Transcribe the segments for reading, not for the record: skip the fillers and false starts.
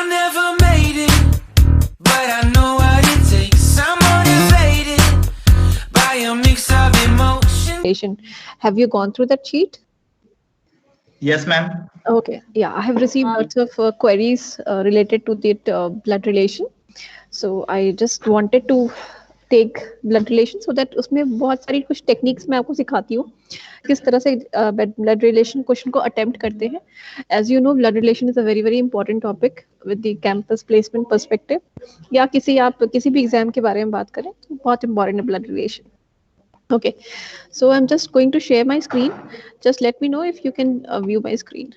never made it, but I know what it takes. I'm motivated by a mix of emotion. Have you gone through that sheet? Yes, ma'am. Okay, yeah, I have received lots of queries related to that blood relation. So I just wanted to take blood relation so that उसमें बहुत सारी कुछ techniques मैं आपको सिखाती हूँ किस तरह से ब्लड रिलेशन क्वेश्चन को अटेम्प्ट करते हैं. As you know blood relation is a very very important topic with the campus placement perspective, या आप किसी भी एग्जाम के बारे में बात करें तो बहुत इंपॉर्टेंट है blood relation. Okay, so I'm just going to share my screen. Just let me know if you can view my screen.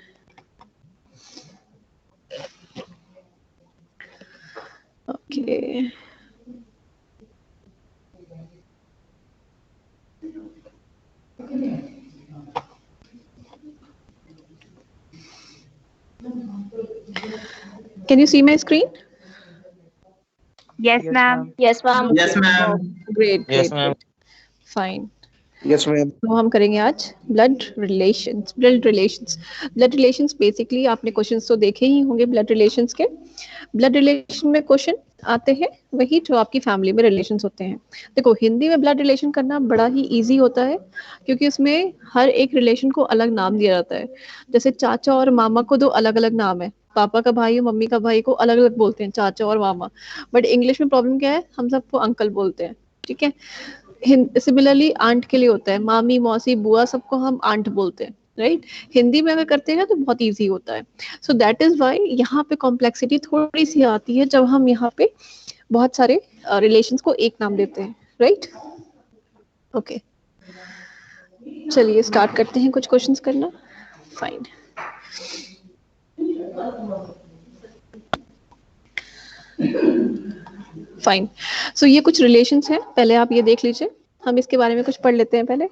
Okay. Can you see my screen? Yes, ma'am. Yes, ma'am. Yes, ma'am. Great, Yes, great, ma'am. great. Fine. Yes, ma'am. तो हम करेंगे आज blood relations basically आपने questions तो देखे ही होंगे blood relations के. Blood relation में क्वेश्चन आते हैं वही जो आपकी फैमिली में रिलेशंस होते हैं. देखो हिंदी में ब्लड रिलेशन करना बड़ा ही इजी होता है क्योंकि उसमें हर एक रिलेशन को अलग नाम दिया जाता है. जैसे चाचा और मामा को दो अलग अलग नाम है, पापा का भाई और मम्मी का भाई को अलग अलग बोलते हैं चाचा और मामा. बट इंग्लिश में प्रॉब्लम क्या है, हम सबको अंकल बोलते हैं. ठीक है. सिमिलरली आंट के लिए होता है, मामी मौसी बुआ सबको हम आंट बोलते हैं. राइट. हिंदी में अगर करते हैं तो बहुत इजी होता है. सो दैट इज वाई यहाँ पे कॉम्प्लेक्सिटी थोड़ी सी आती है जब हम यहाँ पे बहुत सारे रिलेशंस को एक नाम देते हैं. राइट. ओके, चलिए स्टार्ट करते हैं कुछ क्वेश्चंस करना. फाइन. फाइन. सो ये कुछ रिलेशंस हैं, पहले आप ये देख लीजिए. हम इसके बारे में कुछ पढ़ लेते हैं पहले.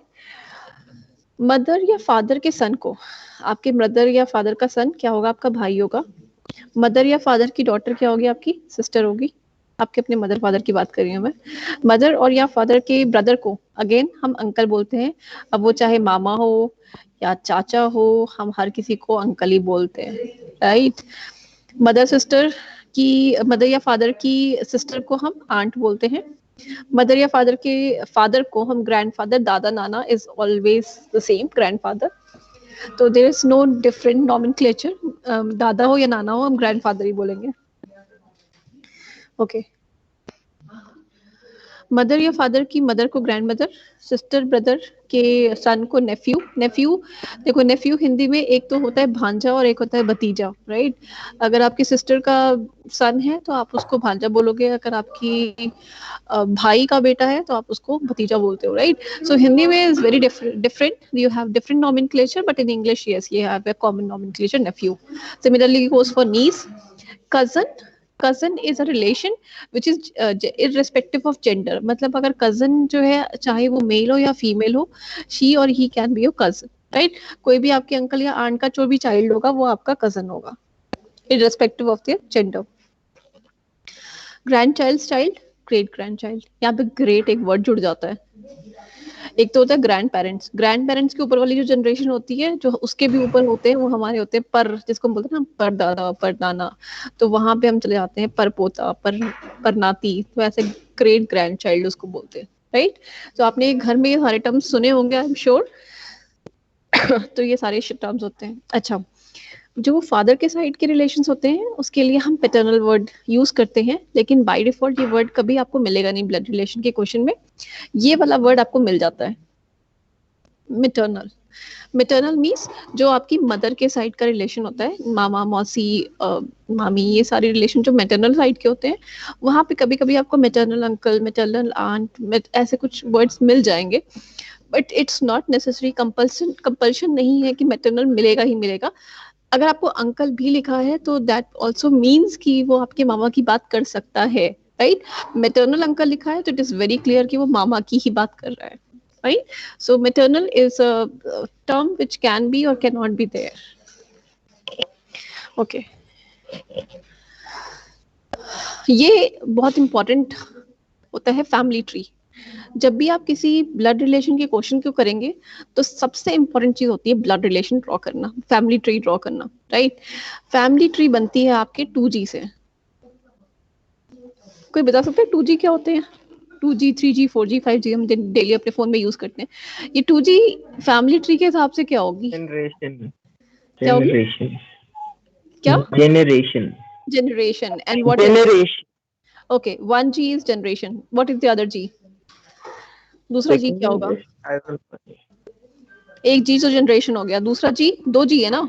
मदर या फादर के सन को, आपके मदर या फादर का सन क्या होगा, आपका भाई होगा. मदर या फादर की डॉटर क्या होगी, आपकी सिस्टर होगी. आपके अपने मदर फादर की बात कर रही हूँ मैं. मदर और या फादर के ब्रदर को अगेन हम अंकल बोलते हैं. अब वो चाहे मामा हो या चाचा हो, हम हर किसी को अंकल ही बोलते हैं. राइट. मदर या फादर की सिस्टर को हम आंट बोलते हैं. मदर या फादर के फादर को हम ग्रैंडफादर, दादा नाना is always the same, grandfather. तो there is no different nomenclature. दादा हो या नाना हो हम ग्रैंडफादर ही बोलेंगे. ओके. मदर या फादर की मदर को ग्रैंडमदर, सिस्टर ब्रदर के सन को नेफ्यू. देखो नेफ्यू हिंदी में एक तो होता है भांजा और एक होता है भतीजा. राइट. अगर आपकी सिस्टर का सन है तो आप उसको भांजा बोलोगे, अगर आपकी भाई का बेटा है तो आप उसको भतीजा बोलते हो. राइट. सो हिंदी में is very different. You have different nomenclature but in English yes you have a common nomenclature nephew. Similarly goes for niece. Cousin is a relation which is irrespective of gender. मतलब अगर cousin जो है चाहे वो mail हो या female हो, she और he can be your cousin. Right. कोई भी आपके अंकल या आंट का जो भी चाइल्ड होगा वो आपका कजन होगा irrespective of their gender. Grand child, great grand child. यहाँ पे ग्रेट एक वर्ड जुड़ जाता है. एक तो होता है ग्रैंड पेरेंट्स के ऊपर वाली जो जनरेशन होती है, जो उसके भी ऊपर होते हैं, वो हमारे होते हैं पर, जिसको हम बोलते हैं ना पर दादा पर नाना. तो वहां पे हम चले जाते हैं पर पोता, पर नाती. तो ऐसे ग्रेट ग्रैंड चाइल्ड उसको बोलते हैं. राइट. तो आपने घर में ये सारे टर्म्स सुने होंगे आई एम श्योर. तो ये सारे टर्म्स होते हैं. अच्छा, जो फादर के साइड के रिलेशंस होते हैं उसके लिए हम पैटर्नल वर्ड यूज करते हैं, लेकिन बाय डिफॉल्ट ये वर्ड कभी आपको मिलेगा नहीं ब्लड रिलेशन के क्वेश्चन में. ये वाला वर्ड आपको मिल जाता है, मिटरनल मीन्स जो आपकी मदर के साइड का रिलेशन होता है, मामा मौसी मामी, ये सारे रिलेशन जो मैटरनल साइड के होते हैं, वहाँ पे कभी कभी आपको मैटरनल अंकल, मैटरनल आंट, ऐसे कुछ वर्ड्स मिल जाएंगे. But it's not necessary, compulsion नहीं है कि मैटरनल मिलेगा ही मिलेगा. अगर आपको अंकल भी लिखा है तो दैट ऑल्सो मीन्स कि वो आपके मामा की बात कर सकता है. राइट. मैटरनल अंकल लिखा है तो इट इज वेरी क्लियर कि वो मामा की ही बात कर रहा है. Right. So maternal is a term which can be or cannot be there. Okay. ये बहुत important होता है फैमिली ट्री. जब भी आप किसी ब्लड रिलेशन के क्वेश्चन क्यों करेंगे, तो सबसे इंपॉर्टेंट चीज होती है ब्लड रिलेशन ड्रॉ करना, फैमिली ट्री ड्रॉ करना, राइट। फैमिली ट्री बनती है आपके 2G से। कोई बता सकता है 2G क्या होते हैं? 2G, 3G, 4G, 5G हम डेली अपने फोन में यूज करते हैं। ये 2G फैमिली ट्री के हिसाब से क्या होगी? जनरेशन क्या होगी? जनरेशन क्या? Generation generation. And what is? Generation okay, 1G is generation, what is the other G? दूसरा G क्या होगा? एक G तो जनरेशन हो गया, दूसरा G, 2G है ना।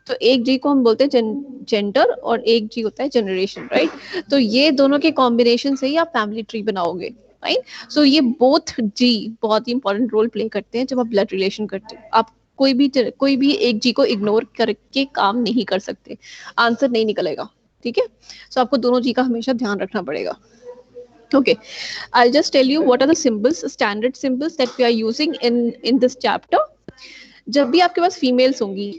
तो एक G को हम बोलते हैं जेंडर और एक G होता है जनरेशन, राइट। तो ये दोनों के कॉम्बिनेशन से ही आप फैमिली ट्री बनाओगे, राइट। सो ये बोथ G बहुत ही इंपॉर्टेंट रोल प्ले करते हैं जब आप ब्लड रिलेशन करते हो। आप कोई भी एक G को इग्नोर करके काम नहीं कर सकते, आंसर नहीं निकलेगा, ठीक है। सो आपको दोनों G का हमेशा ध्यान रखना पड़ेगा। Okay, I'll just tell you what are the symbols, standard symbols that we are using in this chapter. जब भी आपके पास फीमेल्स होंगी,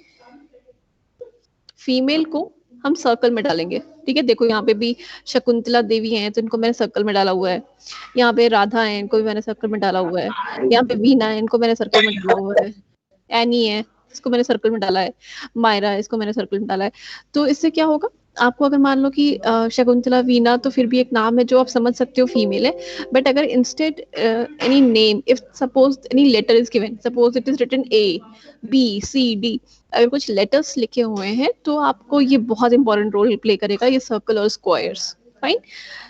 फीमेल को हम सर्कल में डालेंगे, ठीक है। देखो यहाँ पे भी शकुंतला देवी हैं, तो इनको मैंने सर्कल में डाला हुआ है। यहाँ पे राधा है, इनको भी मैंने सर्कल में डाला हुआ है। यहाँ पे वीना है, इनको मैंने सर्कल में डाला हुआ है। एनी है, इसको मैंने सर्कल में डाला है। मायरा, इसको मैंने सर्कल में डाला है। तो इससे क्या होगा, आपको अगर मान लो कि शकुंतला, वीना तो फिर भी एक नाम है जो आप समझ सकते हो फीमेल है। बट अगर instead any name, if suppose any letter is given, suppose it is written A, B, C, D, अगर कुछ लेटर्स लिखे हुए हैं तो आपको ये बहुत इंपॉर्टेंट रोल प्ले करेगा, ये सर्कल और स्क्वायर्स, फाइन।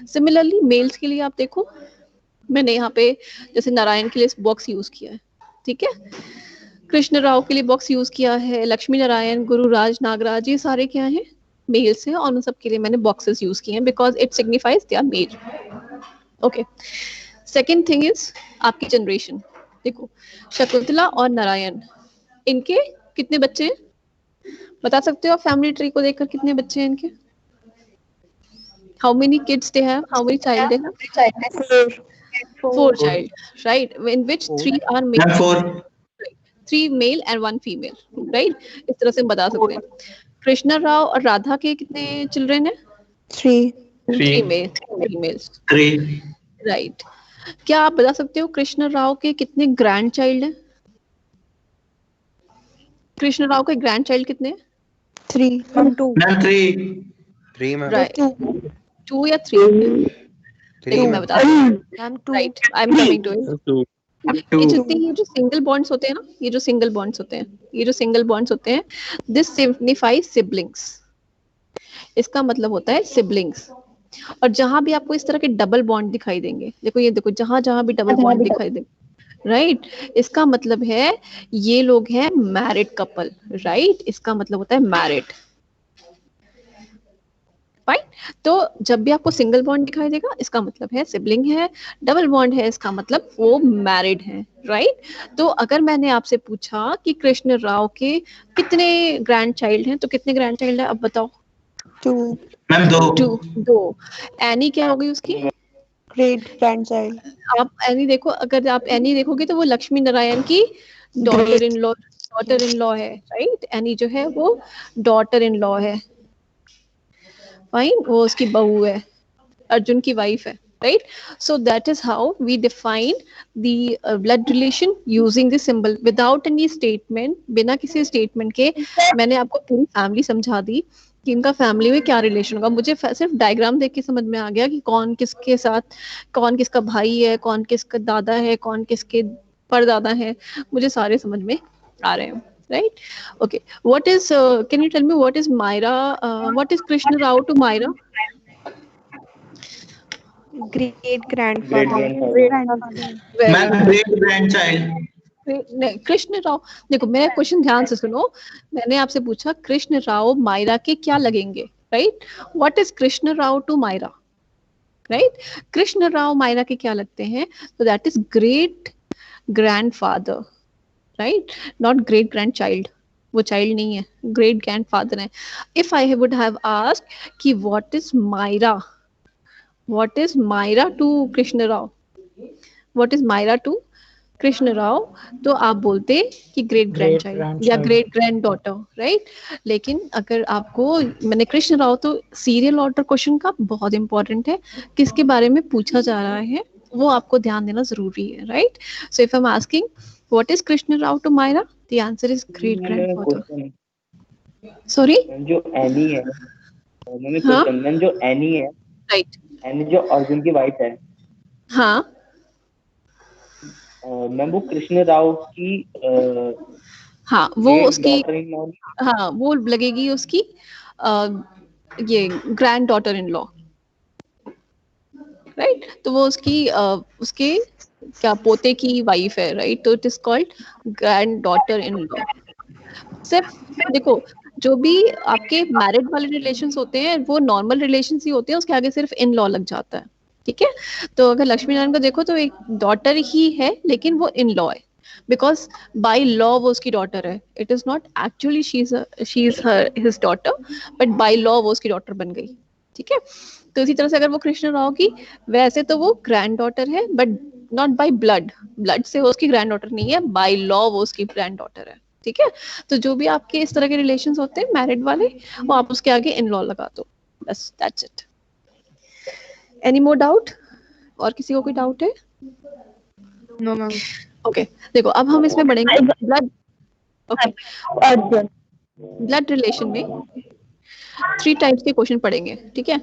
सिमिलरली मेल्स के लिए आप देखो, मैंने यहाँ पे जैसे नारायण के लिए बॉक्स यूज किया है, ठीक है। कृष्ण राव के लिए बॉक्स यूज किया है, लक्ष्मी नारायण, गुरुराज, नागराज, ये सारे क्या हैं, मेल्स हैं, और उन सब के लिए मैंने बॉक्सेस यूज किए हैं because it signifies they are male. Okay, second thing is आपकी जनरेशन। देखो शकुंतला और नारायण, इनके कितने बच्चे हैं बता सकते हो? फैमिली ट्री को देखकर कितने बच्चे हैं इनके? How many kids they have, how many child they have? 4 child, right, in which 3 are male, ma'am 4 3 male and 1 female, right। इस तरह से हम बता सकते हैं। कृष्णा राव और राधा के कितने चिल्ड्रन है? 3 male, 3 males, 3 right। क्या आप बता सकते हो कृष्ण राव के कितने ग्रैंड चाइल्ड हैं? कृष्ण राव के ग्रैंड चाइल्ड कितने हैं? 3 मैम 3 मैम राइट, 2 या 3? देखो मैं बता रही हूँ, ma'am 2 right, I am coming to it. 2 ये जो सिंगल बॉन्ड्स होते हैं ना, ये जो सिंगल बॉन्ड्स होते हैं, दिस सिग्निफाइज सिबलिंग्स। इसका मतलब होता है सिबलिंग्स। और जहां भी आपको इस तरह के डबल बॉन्ड दिखाई देंगे, देखो ये देखो, जहां जहां भी डबल बॉन्ड दिखाई देंगे, राइट, इसका मतलब है ये लोग हैं मैरिड कपल, राइट। इसका मतलब होता है मैरिड, फाइन। तो जब भी आपको सिंगल बॉन्ड दिखाई देगा, इसका मतलब है सिबलिंग है। डबल बॉन्ड है, इसका मतलब वो मैरिड है, राइट। तो अगर मैंने आपसे पूछा कि कृष्ण राव के कितने ग्रैंड चाइल्ड हैं, तो कितने ग्रैंड चाइल्ड है, अब बताओ? 2 मैम 2। एनी क्या होगी उसकी? ग्रेट ग्रैंडचाइल्ड। आप एनी देखो, अगर आप एनी देखोगे तो वो लक्ष्मी नारायण की डॉटर इन लॉ है, राइट। एनी जो है वो डॉटर इन लॉ है, फाइन, वो उसकी बहू है, अर्जुन की वाइफ है, right. So that is how we define the blood relation using the symbol without any statement. बिना किसी स्टेटमेंट के मैंने आपको पूरी फैमिली समझा दी कि इनका फैमिली में क्या रिलेशन होगा। मुझे सिर्फ डायग्राम देख के समझ में आ गया कि कौन किसके साथ, कौन किसका भाई है, कौन किसका दादा है, कौन किसके परदादा है, मुझे सारे समझ में आ रहे हैं, right? Okay, what is can you tell me what is Myra, what is Krishna Rao to Myra? Great grandfather. Ma'am great grandchild नहीं, कृष्ण राव, देखो मेरा क्वेश्चन ध्यान से सुनो। मैंने आपसे पूछा कृष्ण राव मायरा के क्या लगेंगे, right. What is Krishna Rao to Myra, right. Krishna Rao Myra के क्या लगते हैं? तो that is great grandfather, right, not great grand child. वो चाइल्ड नहीं है, ग्रेट ग्रैंडफादर है। If I would have asked कि what is Myra, what is Myra to Krishna Rao, what is Myra to Krishna Rao, तो आप बोलते कि ग्रेट ग्रैंड चाइल्ड या ग्रेट ग्रैंड डॉटर, राइट। लेकिन अगर आपको, मैंने कृष्ण राव, तो सीरियल ऑर्डर क्वेश्चन का बहुत इंपॉर्टेंट है, किसके बारे में पूछा जा रहा है, वो आपको ध्यान देना जरूरी है, right? So if I am asking what is Krishna Rao to Myra, the answer is great grandfather. Sorry, जो एनी है, मैंने हाँ, क्वेश्चन मैम, जो एनी है, राइट, एनी जो अर्जुन की वाइफ है, हाँ, मैम वो कृष्ण राव की हाँ, वो उसकी, डॉटर इन लॉ। हाँ, वो लगेगी उसकी ये grand daughter in law, right? तो वो उसकी उसके क्या पोते की वाइफ है, राइट? तो it is called grand daughter in law. सिर्फ देखो, जो भी आपके मैरिड वाले रिलेशंस होते हैं वो नॉर्मल रिलेशंस ही होते हैं, उसके आगे सिर्फ इन लॉ लग जाता है, ठीक है? तो अगर लक्ष्मी नारायण को देखो तो एक डॉटर ही है, लेकिन वो इन लॉ है, बिकॉज बाय लॉ वो उसकी डॉटर है। It is not actually she is her his daughter, but by law वो उसकी डॉटर बन गई, ठीक है? तो इसी तरह से अगर वो कृष्ण राव की, वैसे तो वो ग्रैंड डॉटर है, but not by blood, blood से वो उसकी ग्रैंड डॉटर नहीं है, बाय लॉ वो उसकी ग्रैंड डॉटर है, ठीक है? तो जो भी आपके इस तरह के रिलेशंस होते हैं मैरिड वाले, वो आप उसके आगे इन लॉ लगा दो, बस, that's it. Any more doubt? और किसी को कोई डाउट है? No ma'am. ओके, देखो अब हम इसमें बढ़ेंगे blood, okay, Arjun. Blood relation में 3 टाइप्स के क्वेश्चन पढ़ेंगे, ठीक है?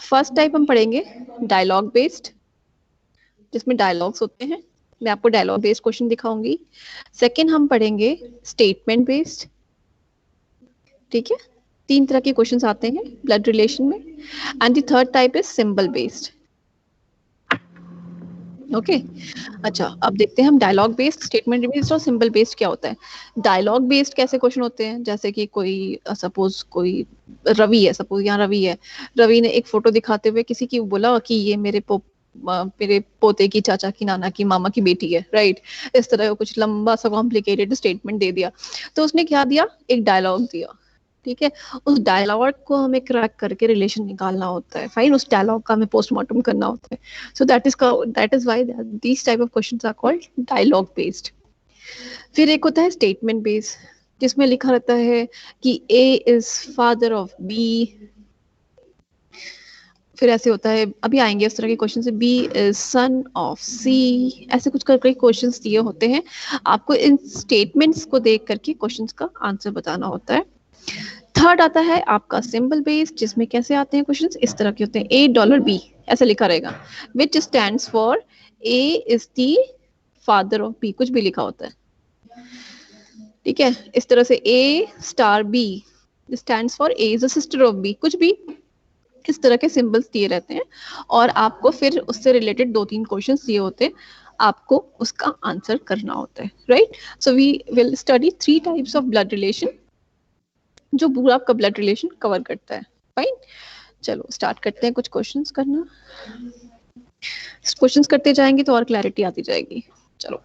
फर्स्ट टाइप हम पढ़ेंगे डायलॉग बेस्ड, जिसमें डायलॉग्स होते हैं, मैं आपको डायलॉग बेस्ड क्वेश्चन दिखाऊंगी। सेकंड हम पढ़ेंगे स्टेटमेंट बेस्ड, ठीक है? 3 तरह के क्वेश्चंस आते हैं ब्लड रिलेशन में। And the third type is symbol based, okay? अच्छा, अब देखते हैं हम डायलॉग बेस्ड, स्टेटमेंट बेस्ड और सिंबल बेस्ड क्या होता है। डायलॉग बेस्ड कैसे क्वेश्चन होते हैं, जैसे कि कोई सपोज कोई रवि है, सपोज यहाँ रवि है, रवि ने एक फोटो दिखाते हुए किसी की बोला कि ये मेरे पोते की, चाचा की, नाना की, मामा की बेटी है, राइट? इस तरह का कुछ लंबा सा कॉम्प्लिकेटेड स्टेटमेंट दे दिया। तो उसने क्या दिया, एक डायलॉग दिया, ठीक है? उस डायलॉग को हमें क्रैक करके रिलेशन निकालना होता है, फाइन, उस डायलॉग का हमें पोस्टमार्टम करना होता है। So that is why these type of questions are called dialogue based. फिर एक होता है स्टेटमेंट बेस्ड, जिसमें लिखा रहता है कि ए इज फादर ऑफ बी। फिर ऐसे होता है, अभी आएंगे इस तरह के क्वेश्चन से, बी इज सन ऑफ सी, ऐसे कुछ करके क्वेश्चंस दिए होते हैं। आपको इन स्टेटमेंट्स को देख करके क्वेश्चंस का आंसर बताना होता है। थर्ड आता है आपका सिंबल बेस्ड, जिसमें कैसे आते हैं क्वेश्चंस, इस तरह के होते हैं, $, ऐसा लिखा रहेगा, which stands for A is the father of B, कुछ भी लिखा होता है, ठीक है? इस तरह से A star B stands for A is a sister of B, कुछ भी इस तरह के सिंबल्स दिए रहते हैं, और आपको फिर उससे रिलेटेड 2-3 क्वेश्चंस दिए होते हैं, आपको उसका आंसर करना होता है, right? So we will study 3 types of blood relation, जो पूरा आपका ब्लड रिलेशन कवर करता है, फाइन? चलो स्टार्ट करते हैं कुछ क्वेश्चंस करना, क्वेश्चंस करते जाएंगे तो और क्लैरिटी आती जाएगी। चलो,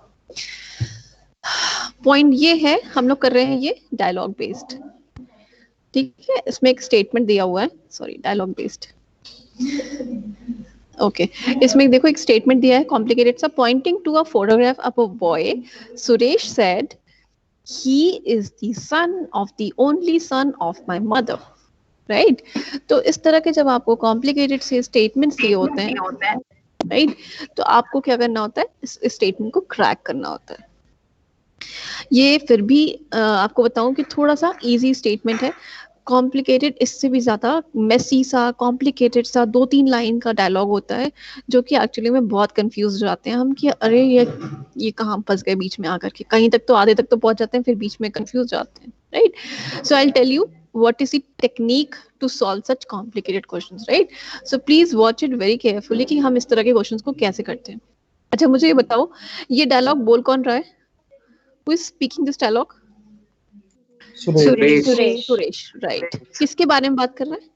पॉइंट ये है, हम लोग कर रहे हैं ये डायलॉग बेस्ड, ठीक है? इसमें एक स्टेटमेंट दिया हुआ है, सॉरी, डायलॉग बेस्ड, ओके। इसमें देखो एक स्टेटमेंट दिया है, कॉम्प्लिकेटेड सा, pointing to a photograph of a boy, Suresh said he is the son of the only son of my mother, right? तो इस तरह के जब आपको कॉम्प्लिकेटेड से स्टेटमेंट्स दिए होते हैं, राइट, तो आपको क्या करना होता है, इस स्टेटमेंट को क्रैक करना होता है। ये फिर भी आपको बताऊं कि थोड़ा सा इजी स्टेटमेंट है, कॉम्प्लिकेटेड इससे भी ज्यादा मेसी सा, कॉम्प्लिकेटेड सा 2-3 लाइन का डायलॉग होता है, जो कि एक्चुअली में बहुत कंफ्यूज हो जाते हैं हम कि अरे ये कहाँ फंस गए बीच में आकर के, कहीं तक तो आधे तक तो पहुंच जाते हैं, फिर बीच में कंफ्यूज जाते हैं, right? So I will tell you what is the technique to solve such complicated questions, right? So please watch it very carefully कि हम इस तरह के क्वेश्चंस को कैसे करते हैं। अच्छा, मुझे ये बताओ, ये डायलॉग बोल कौन रहा है? Who is speaking this dialogue? Suresh. Suresh, right? किसके बारे में बात कर रहा है?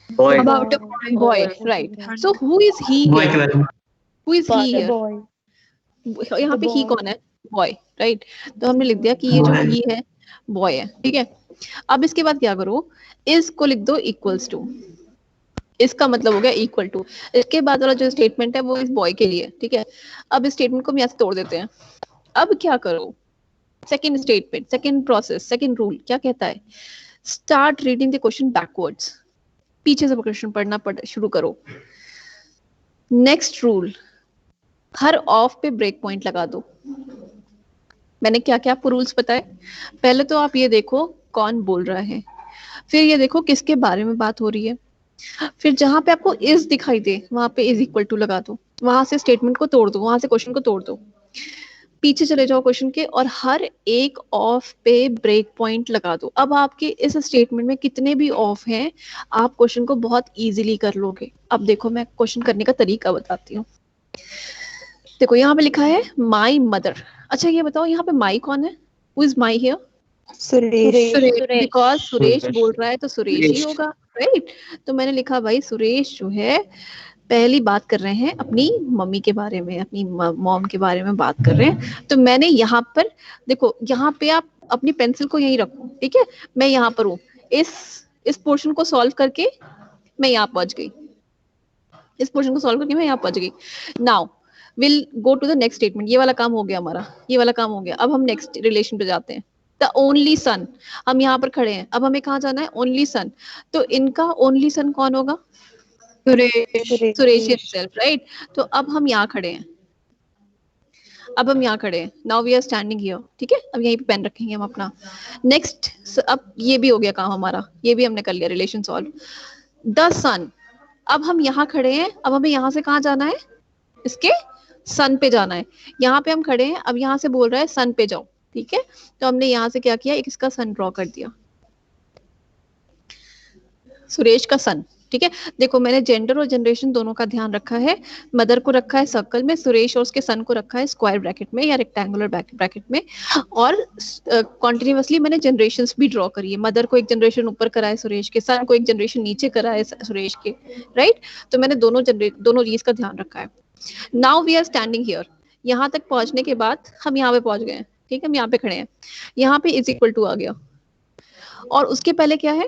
Boy. About a boy, right? So who is he boy के here? बारे में। Who is he here? boy. यहाँ पे he कौन है? Boy, right? तो हमने लिख दिया कि ये जो he है boy है, ठीक है? अब इसके बाद क्या करो, is को लिख दो equals to, इसका मतलब हो गया इक्वल टू। इसके बाद वाला जो स्टेटमेंट है वो इस बॉय के लिए, ठीक है? अब इस स्टेटमेंट को हम यहाँ से तोड़ देते हैं। अब क्या करो, second statement, second process, second rule क्या कहता है, start reading the question backwards, पीछे से क्वेश्चन पढ़ना शुरू करो। नेक्स्ट रूल, हर ऑफ पे ब्रेक पॉइंट लगा दो। मैंने क्या क्या आपको रूल्स बताए? पहले तो आप ये देखो कौन बोल रहा है, फिर ये देखो किसके बारे में बात हो रही है, फिर जहां पे आपको इज दिखाई दे वहां पे इज इक्वल टू लगा दो, वहां से स्टेटमेंट को तोड़ दो, वहां से क्वेश्चन को तोड़ दो, पीछे चले जाओ क्वेश्चन के और हर एक ऑफ पे ब्रेक पॉइंट लगा दो। अब आपके इस स्टेटमेंट में कितने भी ऑफ हैं, आप क्वेश्चन को बहुत इजीली कर लोगे। अब देखो मैं क्वेश्चन करने का तरीका बताती हूँ। देखो यहाँ पे लिखा है माई मदर। अच्छा ये बताओ यहाँ पे माई कौन है? Who is my here? Suresh. Because Suresh Suresh. बोल रहा है तो सुरेश ही होगा, राइट? तो मैंने लिखा भाई सुरेश जो है पहली बात कर रहे हैं अपनी मम्मी के बारे में, अपनी मॉम के बारे में बात कर रहे हैं। तो मैंने यहाँ पर देखो, यहाँ पे आप अपनी पेंसिल को यहीं रखो, ठीक है? मैं यहाँ पर हूँ, इस पोर्शन को सॉल्व करके मैं यहाँ पहुंच गई, इस पोर्शन को सॉल्व करके मैं यहाँ पहुंच गई। Now will go to the next statement. ये वाला काम हो गया हमारा, ये वाला काम हो गया। अब हम नेक्स्ट रिलेशन पे जाते हैं। द ओनली सन, हम यहाँ पर खड़े हैं, अब हमें कहाँ जाना है? Only son. तो इनका ओनली सन कौन होगा? Suresh himself, right? तो अब हम यहाँ खड़े हैं, अब हम यहाँ खड़े हैं। Now we are standing here, ठीक है? अब यहीं पे पेन रखेंगे हम अपना। नेक्स्ट, अब ये भी हो गया काम हमारा, ये भी हमने कर लिया, रिलेशन सॉल्व। द सन, अब हम यहाँ खड़े हैं, अब हमें यहाँ से कहाँ जाना है? इसके सन पे जाना है। यहाँ पे हम खड़े हैं, अब यहाँ से बोल रहा है सन पे जाओ, ठीक है? तो हमने यहाँ से क्या किया? एक इसका सन ड्रॉ कर दिया, सुरेश का सन, ठीक है? देखो मैंने जेंडर और जनरेशन दोनों का ध्यान रखा है। मदर को रखा है सर्कल में, सुरेश और उसके सन को रखा है स्क्वायर ब्रैकेट में या रेक्टेंगुलर ब्रैकेट में, और कॉन्टिन्यूसली मैंने जनरेशंस भी ड्रॉ करी है। मदर को एक जनरेशन ऊपर करा है सुरेश के, सन को एक जनरेशन नीचे करा है सुरेश के, राइट? तो मैंने दोनों चीज का ध्यान रखा है। Now we are standing here. यहाँ तक पहुंचने के बाद हम यहाँ पे पहुंच गए हैं, ठीक है? हम यहाँ पे खड़े हैं, यहाँ पे इज इक्वल टू आ गया, और उसके पहले क्या है?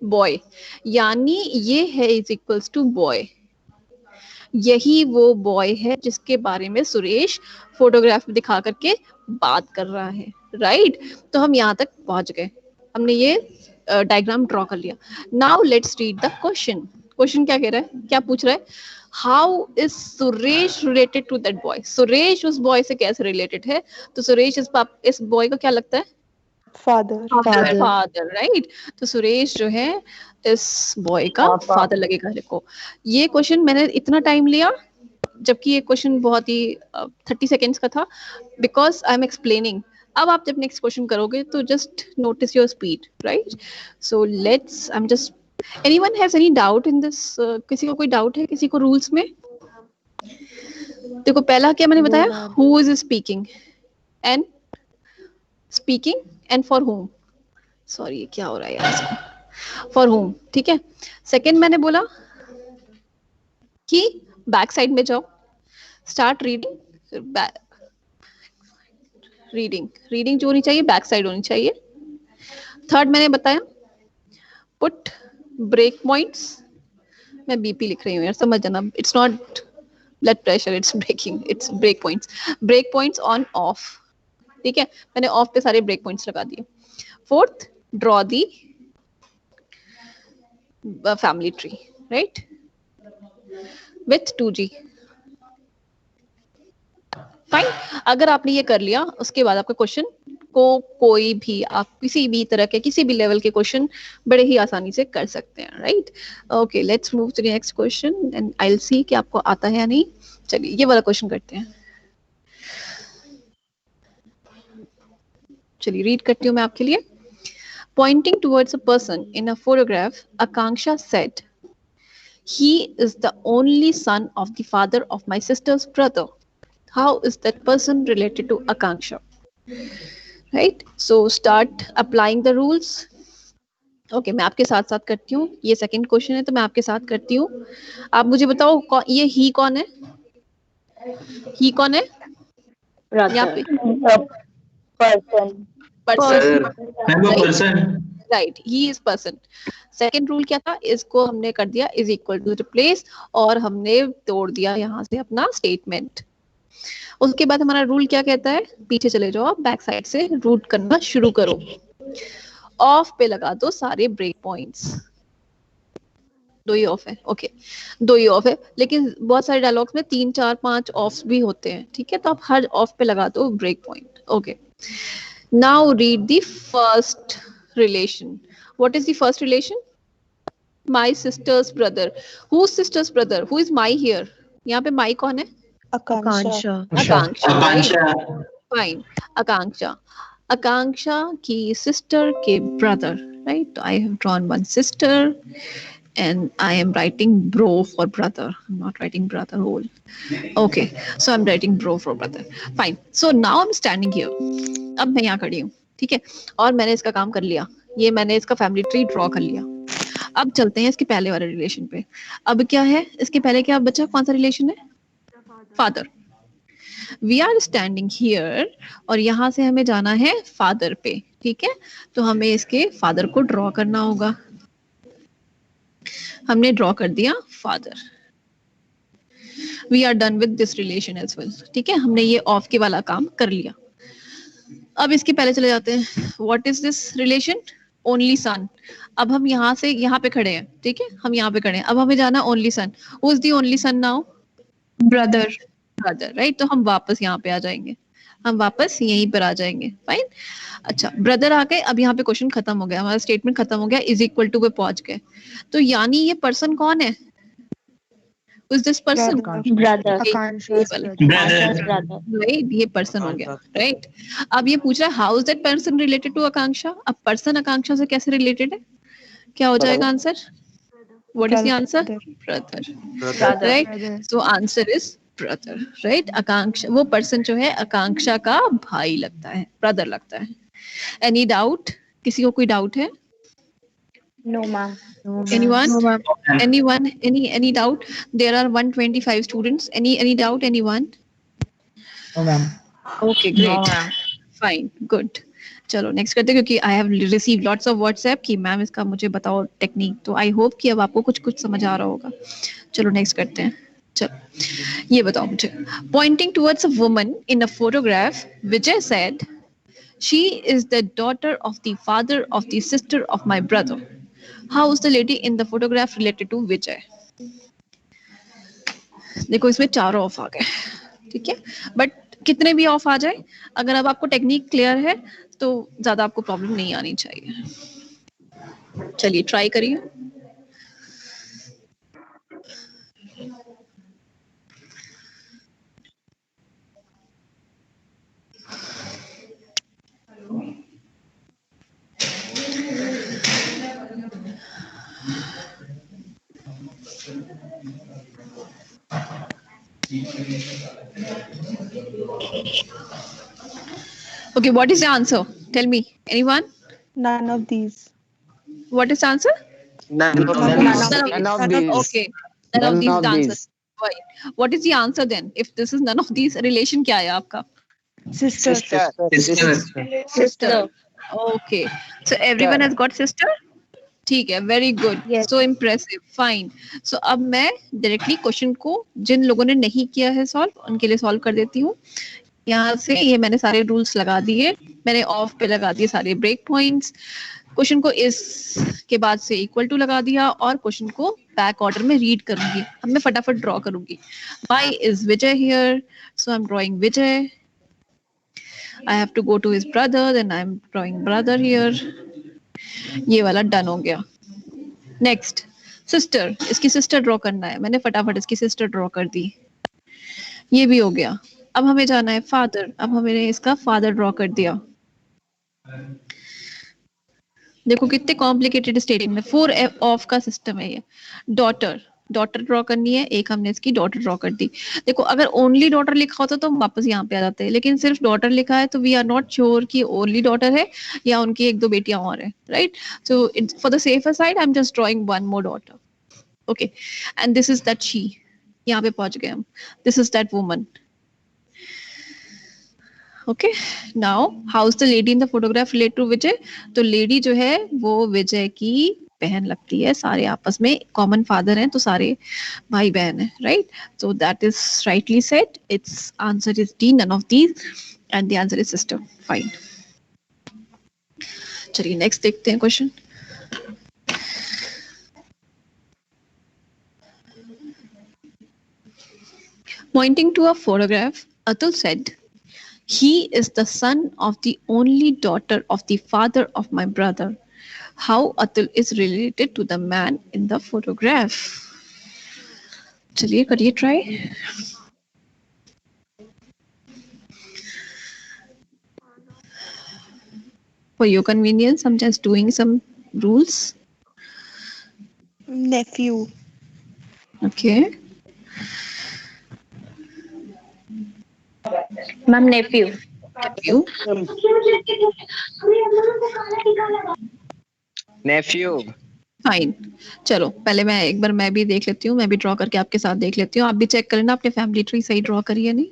बॉय, यानी ये है इज इक्वल्स टू बॉय। यही वो बॉय है जिसके बारे में सुरेश फोटोग्राफ दिखा करके बात कर रहा है, राइट? तो हम यहाँ तक पहुंच गए, हमने ये डायग्राम ड्रॉ कर लिया। Now let's read the question. Question क्या कह रहा है, क्या पूछ रहा है? How is Suresh related to that boy? Suresh उस बॉय से कैसे रिलेटेड है? तो सुरेश इस बॉय को क्या लगता है? Father, right? तो सुरेश जो है इस बॉय का फादर लगेगा। देखो ये क्वेश्चन मैंने इतना टाइम लिया, जबकि ये क्वेश्चन बहुत ही 30 सेकेंड्स का था, बिकॉज आई एम एक्सप्लेनिंग। अब आप जब नेक्स्ट क्वेश्चन करोगे तो just notice your speed, right? So let's, I am just, anyone has any doubt in this? किसी को कोई डाउट है किसी को रूल्स में? देखो पहला क्या मैंने बताया, who is speaking and speaking and for home, sorry ये क्या हो रहा है यार, फॉर होम, ठीक है? सेकंड मैंने बोला कि बैक साइड में जाओ, स्टार्ट रीडिंग, रीडिंग जो होनी चाहिए बैक साइड होनी चाहिए। थर्ड मैंने बताया पुट ब्रेक पॉइंट्स, मैं बीपी लिख रही हूँ यार, समझ जाना, it's not blood pressure, it's break points on off, ठीक है? मैंने ऑफ पे सारे ब्रेक पॉइंट्स लगा दिए। Fourth, draw the family tree, right, with 2G, fine. अगर आपने ये कर लिया, उसके बाद आपके क्वेश्चन को कोई भी, आप किसी भी तरह के किसी भी लेवल के क्वेश्चन बड़े ही आसानी से कर सकते हैं, right? Okay, let's move to the next question and I will see कि आपको आता है या नहीं। चलिए ये वाला क्वेश्चन करते हैं। चलिए रीड करती हूँ मैं आपके लिए। Pointing towards a person in a photograph, Akanksha said, "He is the only son of the father of my sister's brother. How is that person related to Akanksha?" Right? So start applying the rules. Okay, मैं आपके साथ साथ करती हूँ। ये second question है तो मैं आपके साथ करती हूँ। आप मुझे बताओ ये ही कौन है? ही कौन है? यहाँ पे person, right, he is person. Second rule क्या था? इसको हमने कर दिया इज इक्वल टू रिप्लेस, और हमने तोड़ दिया यहाँ से अपना स्टेटमेंट। उसके बाद हमारा रूल क्या कहता है? पीछे चले जाओ, बैक साइड से रूट करना शुरू करो, ऑफ पे लगा दो सारे ब्रेक पॉइंट्स, दो ही ऑफ है, ओके, दो ही ऑफ है, लेकिन बहुत सारे डायलॉग्स में 3 4 5 ऑफ्स भी होते हैं, ठीक है, तो आप हर ऑफ पे लगा दो break point, okay. Now read the first relation. What is the first relation? My sister's brother. Who sister's brother? Who is my here? यहाँ पे माय कौन है? Akansha. Akanksha, right, fine, Akanksha, Akanksha की सिस्टर के ब्रदर, राइट, तो I have drawn one sister and I am writing bro for brother. I'm not writing brother whole. Okay, so I'm writing bro for brother. Fine. So now I'm standing here. अब मैं यहाँ खड़ी हूँ, ठीक है, और मैंने इसका काम कर लिया, ये मैंने इसका फैमिली ट्री ड्रॉ कर लिया। अब चलते हैं इसके पहले वाले रिलेशन पे। अब क्या है इसके पहले, क्या बच्चा, कौन सा रिलेशन है? Father. We are standing here और यहाँ से हमें जाना है फादर पे, ठीक है, तो हमें इसके फादर को ड्रॉ करना होगा। हमने ड्रॉ कर दिया father. We are done with this relation as well, ठीक है, हमने ये ऑफ के वाला काम कर लिया। अब इसके पहले चले जाते हैं। What is this relation? Only son. अब हम यहाँ से यहाँ पे खड़े हैं, ठीक है, हम यहाँ पे खड़े हैं, अब हमें जाना only son. Who is the only son now? Brother. Brother, right, तो हम वापस यहाँ पे आ जाएंगे, हम वापस यहीं पर आ जाएंगे, फाइन। अच्छा, ब्रदर आ गए, अब यहाँ पे क्वेश्चन खत्म हो गया, हमारा स्टेटमेंट खत्म हो गया, इज इक्वल टू पे पहुंच गए, तो यानी ये पर्सन कौन है? Is this person? Brother. Akansha's brother. Right, ये पर्सन हो गया, राइट। अब ये पूछ रहा है how is that person related to Akanksha. अब पर्सन आकांक्षा से कैसे रिलेटेड है? क्या हो जाएगा answer? What is the answer? Brother, right, so answer is brother, right. Akanksha, वो पर्सन जो है आकांक्षा का भाई लगता है, ब्रदर लगता है। Any doubt? किसी को कोई डाउट है? No, ma'am. Anyone? Anyone? Any doubt? There are 125 students. Any doubt? Anyone? No, ma'am. Okay, great. Fine, good. चलो नेक्स्ट करते हैं, क्योंकि I have receive lots of WhatsApp कि मैम इसका मुझे बताओ टेक्निक, तो आई होप कि अब आपको कुछ कुछ समझ आ रहा होगा। चलो नेक्स्ट करते हैं। चलो ये बताओ मुझे, pointing towards a woman in a photograph, Vijay said she is the daughter of the father of the sister of my brother. How is the lady in the photograph related to Vijay? देखो इसमें चारों of आ गए, ठीक है, but कितने भी of आ जाए, अगर अब आपको टेक्निक क्लियर है तो ज्यादा आपको प्रॉब्लम नहीं आनी चाहिए। चलिए ट्राई करिए। Okay, what is the answer? Tell me. Anyone? None of these. What is the answer? None of None these. of None of these. Okay. None of None these of the answer. these. Right. What is the answer then? If this is none of these, relation क्या है आपका? Sister. Sister. Okay. So everyone has got sister? ठीक है, very good, Yes. So impressive, fine. So अब मैं directly question को जिन लोगों ने नहीं किया है सॉल्व, उनके लिए सॉल्व कर देती हूँ। यहाँ से ये मैंने सारे रूल्स लगा दिए, मैंने ऑफ पे लगा दिए सारे ब्रेक पॉइंट्स, क्वेश्चन को इस के बाद से इक्वल टू लगा दिया, और क्वेश्चन को बैक ऑर्डर में रीड करूंगी। अब मैं फटाफट ड्रॉ करूंगी। Why is Vijay here, so I am drawing Vijay. I have to go to his brother, then I am drawing brother here. ये वाला डन हो गया। नेक्स्ट सिस्टर, इसकी सिस्टर ड्रॉ करना है, मैंने फटाफट इसकी सिस्टर ड्रॉ कर दी, ये भी हो गया। अब हमें जाना है फादर, अब हमने इसका फादर ड्रॉ कर दिया। देखो कितने कॉम्प्लिकेटेड स्टेटमेंट है, 4 ऑफ का सिस्टम है ये। डॉटर, डॉटर ड्रॉ करनी है, एक हमने इसकी डॉटर ड्रॉ कर दी। देखो अगर ओनली डॉटर लिखा होता तो हम वापस यहाँ पे आ जाते हैं, लेकिन सिर्फ डॉटर लिखा है तो वी आर नॉट श्योर कि ओनली डॉटर है या उनकी एक दो बेटियां और है, right. So for the safer side I am just drawing one more daughter, okay, and this is that she, यहाँ पे पहुंच गए हम, this is that woman. Okay, now how is the lady in the photograph relate to Vijay? तो lady जो है वो विजय की बहन लगती है, सारे आपस में कॉमन फादर हैं तो सारे भाई बहन है, right. So that is rightly said, it's answer is D, none of these, and the answer is sister, fine. चलिए नेक्स्ट देखते हैं question. Pointing to a photograph, Atul said, "He is the son of the only daughter of the father of my brother." How Atul is related to the man in the photograph? चलिए करिए try. For your convenience, I'm just doing some rules. Nephew. Okay. Ma'am, nephew. You. Nephew. Fine, चलो पहले मैं एक बार मैं भी देख लेती हूँ, मैं भी ड्रॉ करके आपके साथ देख लेती हूँ, आप भी चेक करना अपने फैमिली ट्री सही ड्रॉ करिए नहीं.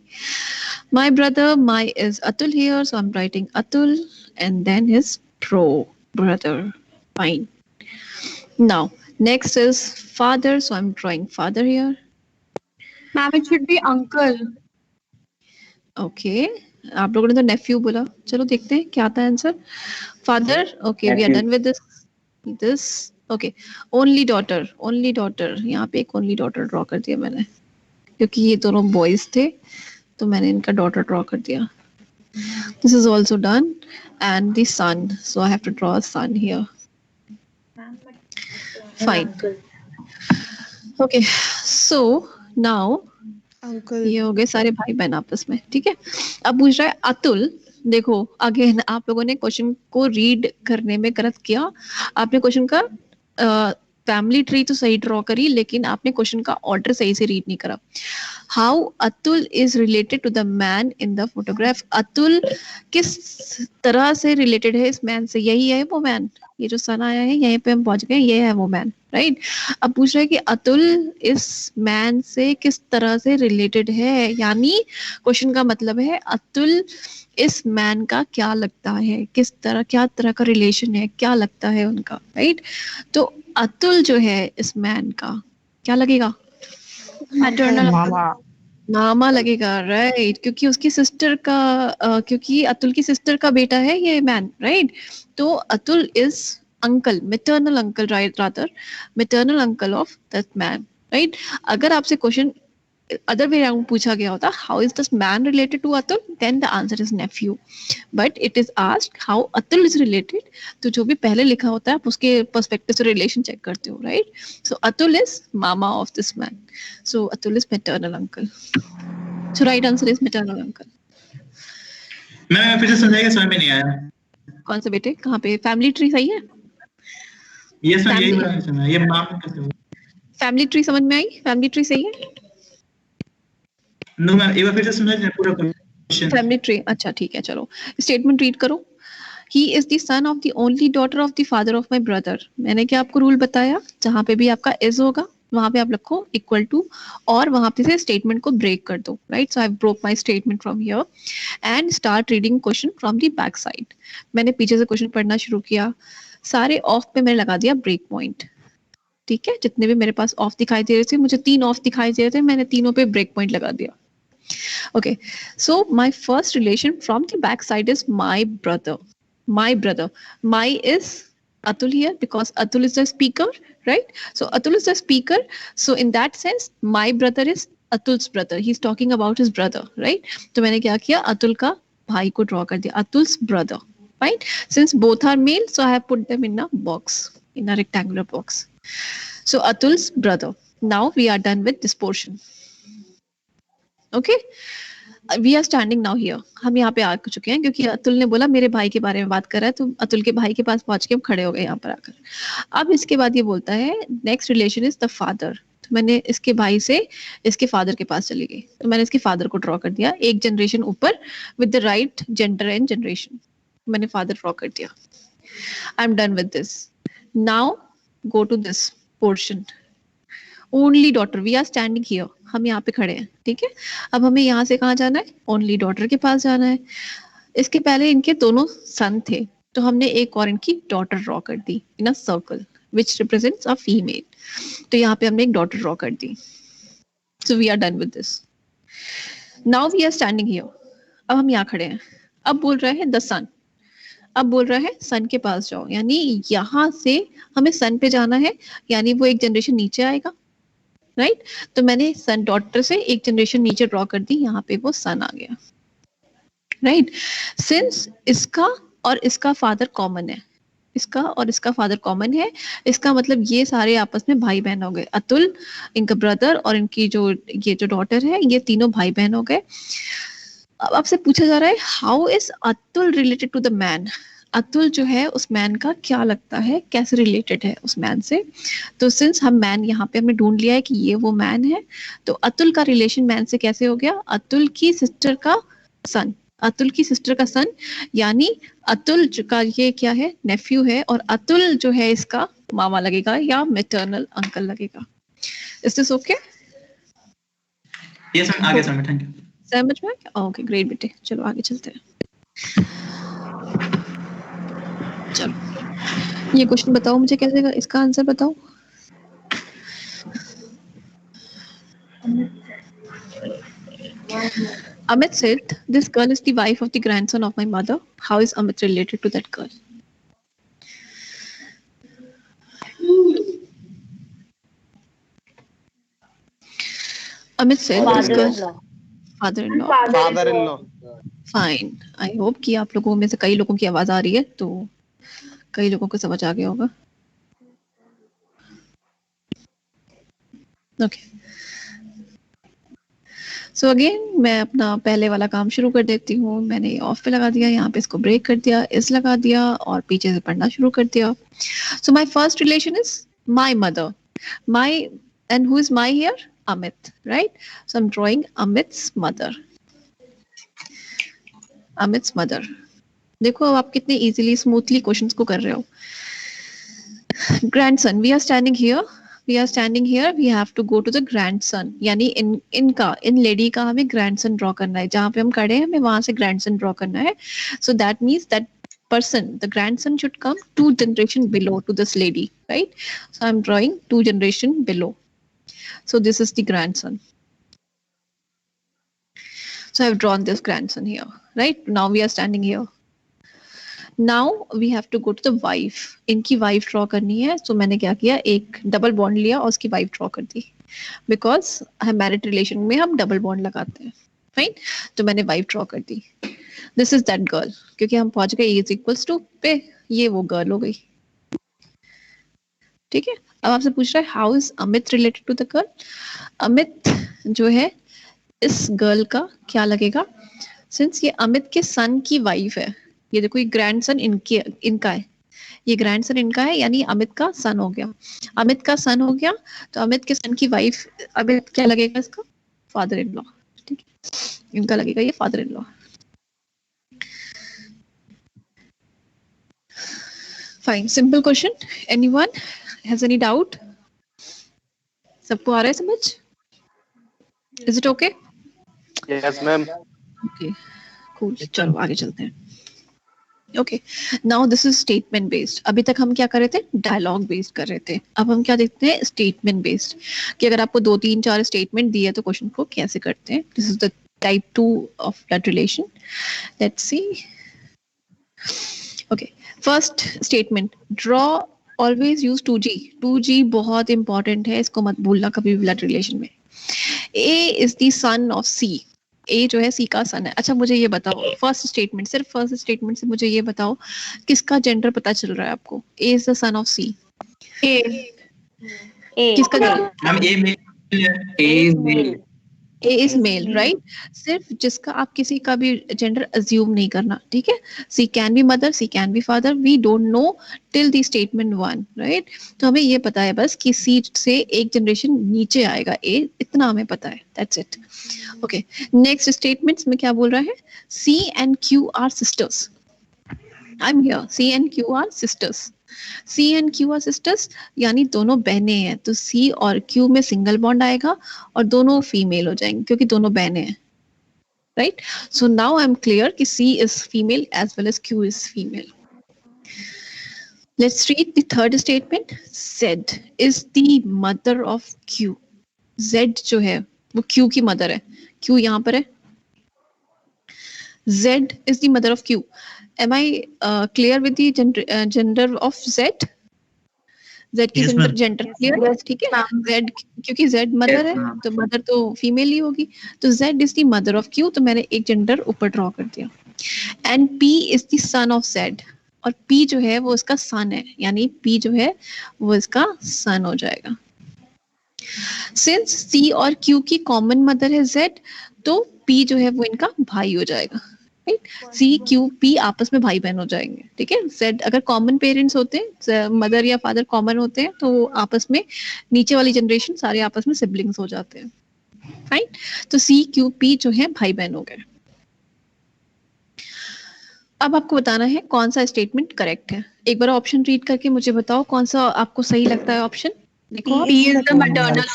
My brother, my is Atul here, so I am writing Atul and then his brother. Fine. Now next is father, so I am drawing father here. Ma'am, it should be uncle. Okay, आप लोगों ने तो नेफ्यू बोला, चलो देखते हैं क्या आता है answer. Father, okay we are Nephew. Done with this. Okay, only daughter, यहाँ पे एक ओनली डॉटर ड्रॉ कर दिया मैंने, क्योंकि ये दोनों बॉयज थे तो मैंने इनका डॉटर ड्रॉ कर दिया. This is also done and the son, so I have to draw a son here. Fine. Okay, so now Uncle. ये हो गए सारे भाई बहन आपस में, ठीक है. अब पूछ रहा है अतुल, देखो अगेन आप लोगों ने क्वेश्चन को रीड करने में गलत किया. आपने क्वेश्चन का फैमिली ट्री तो सही ड्रॉ करी, लेकिन आपने क्वेश्चन का ऑर्डर सही से रीड नहीं करा. How Atul is related to the man in the photograph. Atul किस तरह से रिलेटेड है इस मैन से? यही है वो मैन, ये जो सन आया है यहीं पे हम पहुंच गए, ये है वो मैन, राइट. अब पूछ रहा है कि अतुल इस मैन से किस तरह से रिलेटेड है, यानी क्वेश्चन का मतलब है अतुल इस मैन का क्या लगता है, किस तरह, क्या तरह का रिलेशन है, क्या लगता है उनका, राइट. तो अतुल जो है इस मैन का क्या लगेगा? Maternal. मामा लगेगा, राइट, क्योंकि उसकी सिस्टर का क्योंकि अतुल की सिस्टर का बेटा है ये मैन, राइट. तो Atul is uncle, maternal uncle, right, rather maternal uncle of that man, right. अगर आपसे क्वेश्चन अदर वे अराउंड पूछा गया होता, how is this man related to Atul, then the answer is nephew. But it is asked how Atul is related, तो जो भी पहले लिखा होता है आप उसके पर्सपेक्टिव से रिलेशन चेक करते हो, right. So Atul is mama of this man, so Atul is maternal uncle. So right answer is maternal uncle. मैं फिर से समझाइएगा, समझ में नहीं आया. कौन सा बेटे, कहाँ पे? फैमिली ट्री सही है, यस मैम, यही Family. बोला है समझ. ये माम कैसे हुआ? फैमिली ट्री समझ में आई? फैमिली ट्री सही है, नो मैम, एक बार फिर से समझाइए पूरा क्वेश्चन. Family tree. अच्छा ठीक है, चलो स्टेटमेंट रीड करो. He is the son of the only daughter of the father of my brother. मैंने क्या आपको रूल बताया, जहां पे भी आपका इज होगा वहां पे आप लिखो इक्वल टू, और वहां पे से स्टेटमेंट को ब्रेक कर दो, right. So I broke my statement from here and start reading question from the back side. मैंने पीछे से क्वेश्चन पढ़ना शुरू किया, सारे ऑफ पे मैंने लगा दिया ब्रेक पॉइंट, ठीक है. जितने भी मेरे पास ऑफ दिखाई दे रहे थे, मुझे 3 ऑफ दिखाई दे रहे थे, मैंने तीनों पे ब्रेक पॉइंट लगा दिया. Okay, so my first relation from the back side is my brother. My is Atul here because Atul is the speaker, right? So Atul is the speaker. So in that sense, my brother is Atul's brother. He's talking about his brother, right? तो मैंने क्या किया, अतुल का भाई को draw कर दिया, Atul's brother, right? Since both are male, so I have put them in a box, in a rectangular box. So Atul's brother. Now we are done with this portion. Okay, we are standing now here. हम यहाँ पे आ चुके हैं क्योंकि अतुल ने बोला मेरे भाई के बारे में बात कर रहा है, तो अतुल के भाई के पास पहुंच के हम खड़े हो गए यहाँ पर आकर. अब इसके बाद ये बोलता है next relation is the father. तो मैंने इसके भाई से इसके फादर के पास चली गई, तो मैंने इसके फादर को ड्रॉ कर दिया एक जनरेशन ऊपर with the right gender and generation. मैंने फादर ड्रॉ कर दिया. I am done with this. Now go to this portion, only daughter. We are standing here, हम यहाँ पे खड़े हैं, ठीक है. अब हमें यहाँ से कहाँ जाना है, ओनली डॉटर के पास जाना है. इसके पहले इनके दोनों सन थे, तो हमने एक और इनकी डॉटर ड्रॉ कर दी in a circle which represents a female. तो यहाँ पे हमने एक डॉटर ड्रॉ कर दी. So we are done with this. Now we are standing here. अब हम यहाँ खड़े हैं. अब बोल रहा है द सन, अब बोल रहा है सन के पास जाओ, यानी यहाँ से हमें सन पे जाना है, यानी वो एक जनरेशन नीचे आएगा, राइट तो मैंने सन डॉटर से एक जनरेशन नीचे ड्रॉ कर दी, यहाँ पे वो सन आ गया, राइट सिंस इसका और इसका फादर कॉमन है, इसका और इसका फादर कॉमन है, इसका मतलब ये सारे आपस में भाई बहन हो गए, अतुल इनका ब्रदर और इनकी जो ये जो डॉटर है ये तीनों भाई बहन हो गए। अब आपसे पूछा जा रहा है how is Atul related to the man, Atul जो है उस मैन का क्या लगता है, कैसे रिलेटेड है उस मैन से। तो सिंस हम मैन यहाँ पे हमने ढूंढ लिया है कि ये वो मैन है, तो अतुल का रिलेशन मैन से कैसे हो गया, अतुल की सिस्टर का सन, अतुल की सिस्टर का सन, यानी अतुल का ये क्या है नेफ्यू है, और अतुल जो है इसका मामा लगेगा या मैटरनल अंकल लगेगा। Is this okay? Yes ma'am, आगे समझ, थैंक यू। समझ में? ओके ग्रेट बेटे, चलो आगे चलते हैं। चलो ये क्वेश्चन बताओ मुझे कैसे, इसका आंसर बताओ। Amit said, "This girl is the wife of the grandson of my mother. How is Amit related to that girl?" Amit said, "This girl, father-in-law." Father-in-law. Fine. I hope कि आप लोगों में से कई लोगों की आवाज आ रही है, तो कई लोगों को समझ आ गया होगा। Okay. सो अगेन मैं अपना पहले वाला काम शुरू कर देती हूँ। मैंने ऑफ पे लगा दिया, यहाँ पे इसको ब्रेक कर दिया, इस लगा दिया और पीछे से पढ़ना शुरू कर दिया। So my first relation is my mother, my and who is my here, Amit, right. So I am drawing Amit's mother, Amit's mother. देखो अब आप कितने इजीली स्मूथली क्वेश्चंस को कर रहे हो। Grandson, we are standing here, we are standing here, we have to go to the grandson, यानी इन lady का हमें grandson draw करना है, जहाँ पे हम खड़े हैं हमें वहां से grandson draw करना है। so that means that person, the grandson should come 2 generation below to this lady, right? so I'm drawing 2 generation below, so this is the grandson, so I've drawn this grandson here, right? now we are standing here, now we have to go to the wife, इनकी wife draw करनी है। सो मैंने क्या किया, एक double bond लिया और उसकी वाइफ ड्रॉ कर दी, बिकॉज हम मैरिड रिलेशन में हम डबल बॉन्ड लगाते हैं, फाइन। तो मैंने वाइफ ड्रॉ कर दी, दिस इज दैट गर्ल, क्योंकि हम पहुंच गए इज इक्वल्स टू पे, ये वो गर्ल हो गई, ठीक है। अब आपसे पूछ रहा है how is Amit related to the girl, Amit जो है इस गर्ल का क्या लगेगा, सिंस ये अमित के सन की वाइफ है, ये देखो ये ग्रैंडसन इनका है, ये ग्रैंडसन इनका है, यानी अमित का सन हो गया, अमित का सन हो गया, तो अमित के सन की वाइफ, अमित क्या लगेगा इसका, फादर इन लॉ, ठीक है, इनका लगेगा ये father in law. Fine, simple question, anyone has any doubt? सबको आ रहा है समझ? Is it okay? Yes, ma'am. Okay cool, चलो आगे चलते हैं। Okay now this is statement based, अभी तक हम क्या कर रहे थे, डायलॉग बेस्ड कर रहे थे, अब हम क्या देखते हैं, स्टेटमेंट बेस्ड, कि अगर आपको 2 3 4 स्टेटमेंट दिए तो क्वेश्चन को कैसे करते हैं। This is the type 2 of blood relation, let's see. Okay first statement, draw always use 2G, 2G बहुत इंपॉर्टेंट है, इसको मत भूलना कभी ब्लड रिलेशन में। ए is the son of C, ए जो है सी का सन है। अच्छा मुझे ये बताओ, फर्स्ट स्टेटमेंट, सिर्फ फर्स्ट स्टेटमेंट से मुझे ये बताओ किसका जेंडर पता चल रहा है आपको, A is the son of C, A किसका ma'am A male, A is male. A is male, right. सिर्फ जिसका आप किसी का भी जेंडर अज्यूम नहीं करना, ठीक है। C can be mother, C can be father, we don't know till the statement 1, right. तो हमें ये पता है बस कि सी से एक जनरेशन नीचे आएगा ए, इतना हमें पता है, that's it. Okay next statements में क्या बोल रहा है, C and Q are sisters, I am here, C and Q are sisters, C and Q are sisters यानी दोनों बहनें हैं, तो सी और क्यू में सिंगल बॉन्ड आएगा और दोनों फीमेल हो जाएंगे क्योंकि दोनों बहनें हैं, right. So now I am clear कि C is female as well as Q is female. Let's read the third statement, Z is the mother of Q, Z जो है वो Q की मदर है, Q यहाँ पर है, Z is the mother of Q. Am I clear with the gender of Z? Z की Yes, gender ma'am. Gender clear, ठीक है। Z क्योंकि Z मदर है ma'am. तो मदर तो फीमेल ही होगी, तो Z is the mother of Q, तो मैंने एक जेंडर ऊपर ड्रॉ कर दिया। And P is the son of Z, और P जो है वो इसका सन है, यानी P जो है वो इसका सन हो जाएगा। सिंस C और Q की कॉमन मदर है Z, तो P जो है वो इनका भाई हो जाएगा, राइट। C Q P आपस में भाई बहन हो जाएंगे, ठीक है। Z अगर कॉमन पेरेंट्स होते हैं, मदर या फादर कॉमन होते हैं, तो आपस में नीचे वाली जनरेशन सारे आपस में सिबलिंग्स हो जाते हैं, राइट। तो C Q P जो है भाई बहन हो गए। अब आपको बताना है कौन सा स्टेटमेंट करेक्ट है। एक बार ऑप्शन रीड करके मुझे बताओ कौन सा आपको सही लगता है ऑप्शन। देखो P is the maternal.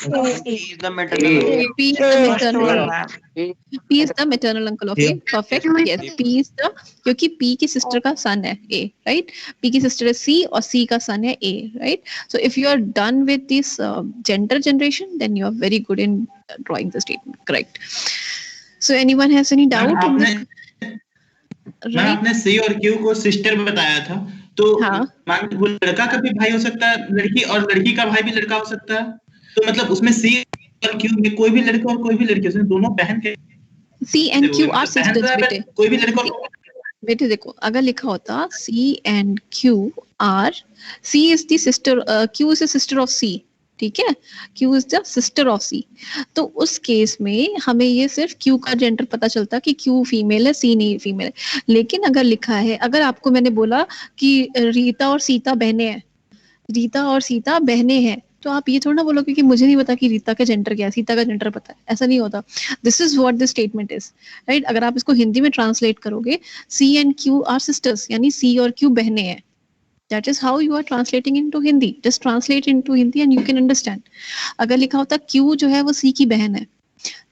He is the maternal uncle. P is the maternal, ma'am. P is the maternal uncle of A. Yeah. Perfect. Yes, P is the, क्योंकि P की सिस्टर का सन है A, right? P की sister है C और C का सन है A, right? So if you are done with this gender generation, then you are very good in drawing the statement. Correct. So anyone has any doubt in आपने this? Ma'am Right? आपने सी और Q को sister बताया था, तो हाँ। मान वो लड़का का भी भाई हो सकता है लड़की, और लड़की का भाई भी लड़का हो सकता है, तो मतलब उसमें सी और क्यू में कोई भी लड़का और कोई भी लड़की, उसमें दोनों बहन के C and Q are बहन तो sisters, है, बेटे। but कोई भी लड़का बेटे देखो, अगर लिखा होता C and Q are, C is the sister, Q is the sister of C, ठीक है। Q is the sister of C, तो उस केस में हमें ये सिर्फ Q का जेंडर पता चलता कि Q फीमेल है, C नहीं फीमेल है। लेकिन अगर लिखा है, अगर आपको मैंने बोला कि रीता और सीता बहनें हैं, रीता और सीता बहनें हैं, तो आप ये थोड़ा ना बोलोगे कि मुझे नहीं पता कि रीता का जेंडर क्या है, सीता का जेंडर पता है, ऐसा नहीं होता। This is what this statement is, right. अगर आप इसको हिंदी में ट्रांसलेट करोगे, C and Q are sisters, यानी सी और क्यू बहनें हैं। That is how you are translating into Hindi. Just translate into Hindi and you can understand. अगर लिखा होता क्यू जो है वो सी की बहन है,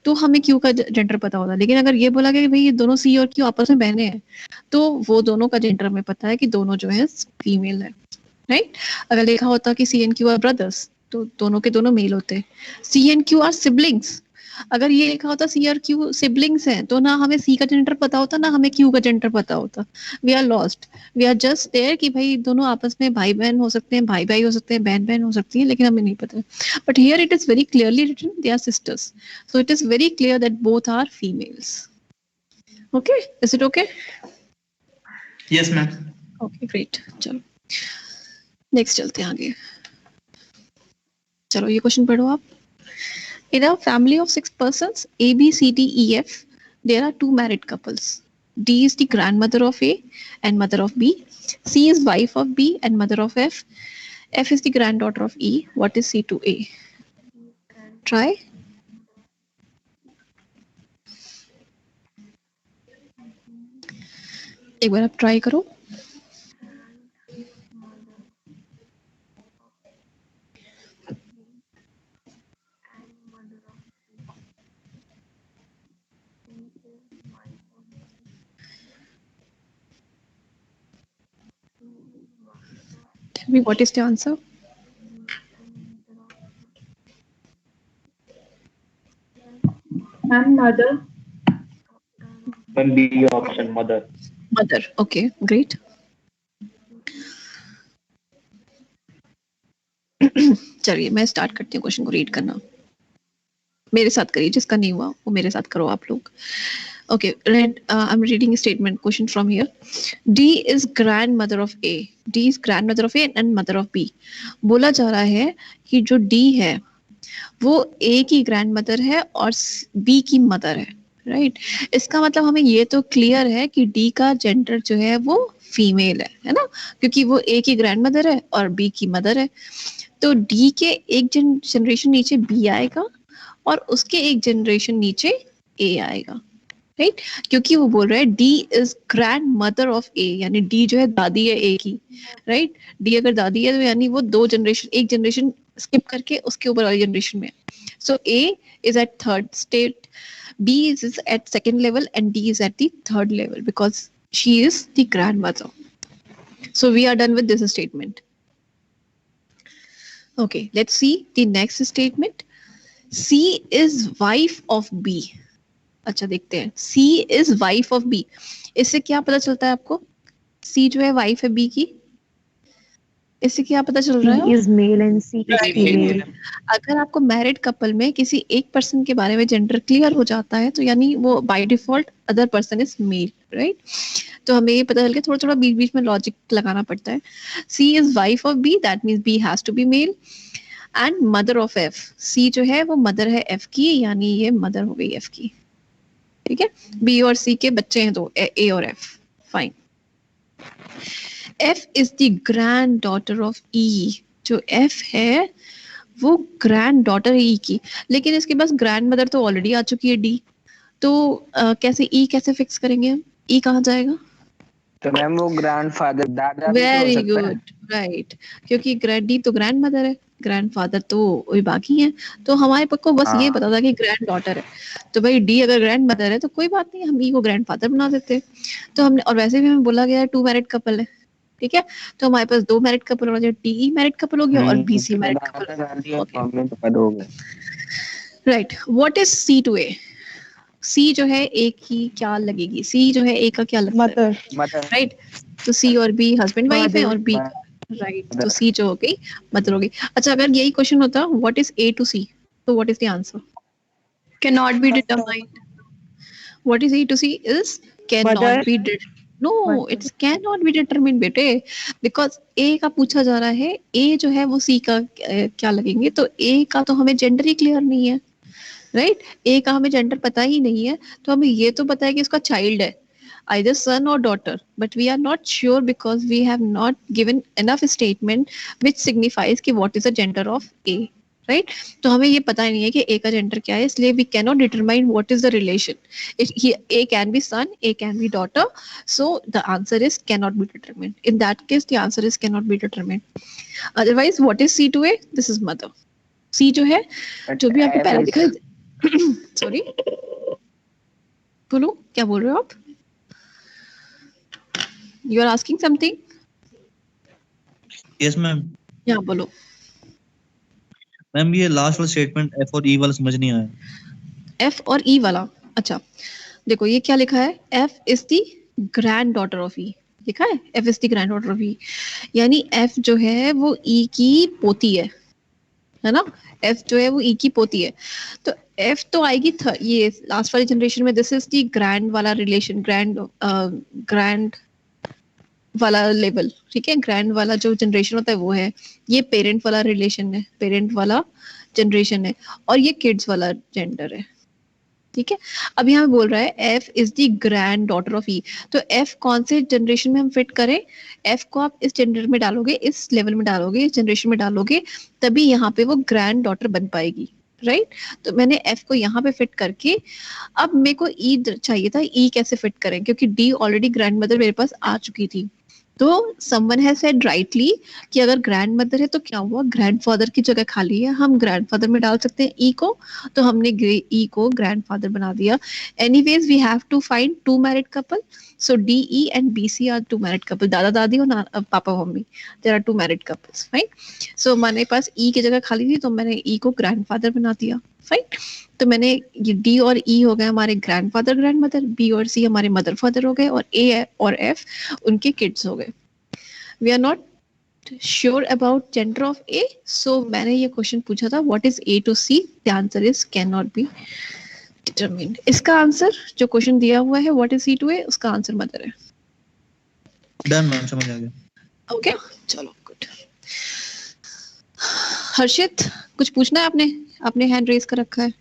तो हमें क्यू का जेंडर पता होता। लेकिन अगर ये बोला गया कि भाई ये दोनों सी और क्यू आपस में बहनें हैं, तो वो दोनों का जेंडर हमें पता है कि दोनों जो है फीमेल है, राइट। अगर लिखा होता कि सी एंड क्यू आर ब्रदर्स, तो दोनों के दोनों मेल होते। सी एंड क्यू आर सिबलिंग्स, अगर ये लिखा होता सी और क्यू सिबलिंग्स हैं, तो ना हमें सी का जेंडर पता होता, ना हमें क्यू का जेंडर पता होता। We are lost, we are just there कि भाई दोनों आपस में भाई बहन हो सकते हैं, भाई भाई हो सकते हैं, बहन बहन हो सकती है, लेकिन हमें नहीं पता। But here it is very clearly written they are sisters, so it is very clear that both are females. Okay, is it okay? Yes ma'am. Okay great, चलो नेक्स्ट चलते हैं आगे। चलो ये क्वेश्चन पढ़ो आप। In a family of 6 persons, A, B, C, D, E, F, there are 2 married couples. D is the grandmother of A and mother of B. C is wife of B and mother of F. F is the granddaughter of E. What is C to A? Try. एक बार आप try करो। Tell me what is the answer? Ma'am, mother. Ma'am, B option, mother. Mother. Okay, great. चलिए मैं start करती हूँ question को read करना। मेरे साथ करिए, जिसका नहीं हुआ वो मेरे साथ करो आप लोग। Okay, I'm reading a statement question from here. D is grandmother of A. D is grandmother of A and mother of B. बोला जा रहा है कि जो D है वो A की grandmother है और B की mother है, right? इसका मतलब हमें ये तो क्लियर है कि D का जेंडर जो है वो फीमेल है ना, क्योंकि वो A की grandmother है और B की mother है। तो D के एक जनरेशन नीचे B आएगा और उसके एक जनरेशन नीचे A आएगा, राइट क्योंकि वो बोल रहा है D is grand mother of A, यानी D जो है दादी है A की, राइट। D अगर दादी है तो यानी वो दो जनरेशन, एक जनरेशन स्किप करके उसके ऊपर वाली जनरेशन में। So A is at third state, B is at second level and D is at the third level because she is the grand mother. So we are done with this statement. Okay, let's see the next statement. C is wife of B. अच्छा देखते हैं, C is wife of B. इससे क्या पता चलता है आपको? C जो है वाइफ है B की, इससे क्या पता चल रहा है? C is male and C is female. अगर आपको मैरिड कपल में किसी एक पर्सन के बारे में जेंडर क्लियर हो जाता है तो यानी वो by default other person is male, right? तो हमें ये पता चल गया, थोड़ा थोड़ा बीच बीच में लॉजिक लगाना पड़ता है. C is wife of B, that means B has to be male. And mother of F, C जो है वो मदर है एफ की, यानी ये मदर हो गई एफ की. ठीक है, बी और सी के बच्चे हैं दो, ए और F. Fine. F is the grand daughter of E. जो एफ है वो ग्रैंड डॉटर है ई की, लेकिन इसके पास ग्रैंड मदर तो ऑलरेडी आ चुकी है डी. तो कैसे ई कैसे फिक्स करेंगे हम? ई कहाँ जाएगा? तो मैम वो ग्रैंडफादर दादा भी तो हो वेरी सकता है. Good, right. क्योंकि डी तो ग्रैंड मदर है, ग्रैंडफादर तो वही बाकी है. तो हमारे को बस ये हाँ. पता था कि ग्रैंड डॉटर है. तो भाई डी अगर ग्रैंड मदर है तो कोई बात नहीं, हम ई को ग्रैंडफादर बना देते. तो हमने, और वैसे भी हमें बोला गया है 2 मैरिड कपल है. ठीक है, तो हमारे पास 2 मैरिड कपल होना चाहिए. टी मैरिड कपल हो गया और B C married couple. Right. What is C to A? C जो है ए की क्या लगेगी? सी जो है ए का क्या लगता है? Mother. मदर. राइट. तो सी और बी हस्बैंड वाइफ है, Mother. और बी, राइट. तो सी जो हो गई मदर हो गई. अच्छा, अगर यही क्वेश्चन होता व्हाट इज ए टू सी, तो what is the answer? Cannot be determined. What is A to C is cannot Mother. be no, Mother. it cannot be determined बेटे, because A का पूछा जा रहा है. A जो है वो C का क्या लगेंगे? तो A का तो हमें जेंडर ही क्लियर नहीं है, राइट? A का हमें जेंडर पता ही नहीं है. तो हमें ये तो पता है कि उसका चाइल्ड है, either son or daughter, but we are not sure because we have not given enough statement which signifies कि what is the gender of A, right? तो हमें ये पता ही नहीं है कि ए का जेंडर क्या है, इसलिए we can not determine what is the relation. A can be son, A can be daughter, so the answer is can not be determined. In that case the answer is can not be determined. Otherwise what is C to A? This is mother. C जो है, जो भी आपको पहले दिखा, sorry बोलो, क्या बोल रहे हो आप? You are asking something? Yes ma'am. Yeah बोलो. मैम ये लास्ट वाला स्टेटमेंट एफ और ई वाला समझ नहीं आया. एफ और ई वाला, अच्छा देखो ये क्या लिखा है, F is the grand daughter of E. लिखा है F is the grand daughter of E, यानी एफ जो है वो ई की पोती है ना? एफ जो है वो ई की पोती है. तो एफ तो आएगी ये लास्ट वाली जनरेशन में. दिस इज द ग्रैंड वाला रिलेशन, ग्रैंड वाला लेवल. ठीक है, ग्रैंड वाला जो जनरेशन होता है वो है. ये पेरेंट वाला रिलेशन है, पेरेंट वाला जनरेशन है, और ये किड्स वाला जेंडर है. ठीक है, अब यहाँ बोल रहा है F is the grand daughter of E. तो एफ कौन से जनरेशन में हम फिट करें? एफ को आप इस जेंडर में डालोगे, इस लेवल में डालोगे, इस जनरेशन में डालोगे, तभी यहाँ पे वो ग्रैंड डॉटर बन पाएगी, राइट? तो मैंने एफ को यहाँ पे फिट करके, अब मेरे को ई चाहिए था. ई कैसे फिट करें? क्योंकि डी ऑलरेडी ग्रैंड मदर मेरे पास आ चुकी थी. तो समवन हैज सेड राइटली कि अगर ग्रैंड मदर है तो क्या हुआ, ग्रैंडफादर की जगह खाली है, हम ग्रैंडफादर में डाल सकते हैं ई को. तो हमने ई को ग्रैंडफादर बना दिया. Anyways we have to find 2 married couple. So D E and B C are 2 married couple. दादा दादी और पापा मम्मी, there are 2 married couples. Fine. So हमारे पास ई की जगह खाली थी तो मैंने ई को ग्रैंडफादर बना दिया. फाइन. तो मैंने ये डी और ई हो गए हमारे ग्रैंडफादर ग्रैंड मदर, बी और सी हमारे मदर फादर हो गए, और ए और एफ उनके किड्स हो गए. We are not sure about gender of A, so मैंने ये क्वेश्चन पूछा था what is A to C. The answer is can not be determined. इसका आंसर जो क्वेश्चन दिया हुआ है what is C to A, उसका आंसर मदर है. डन मैम, समझ आ गया. ओके, चलो गुड. हर्षित कुछ पूछना है आपने? आपने हैंड रेज कर रखा है.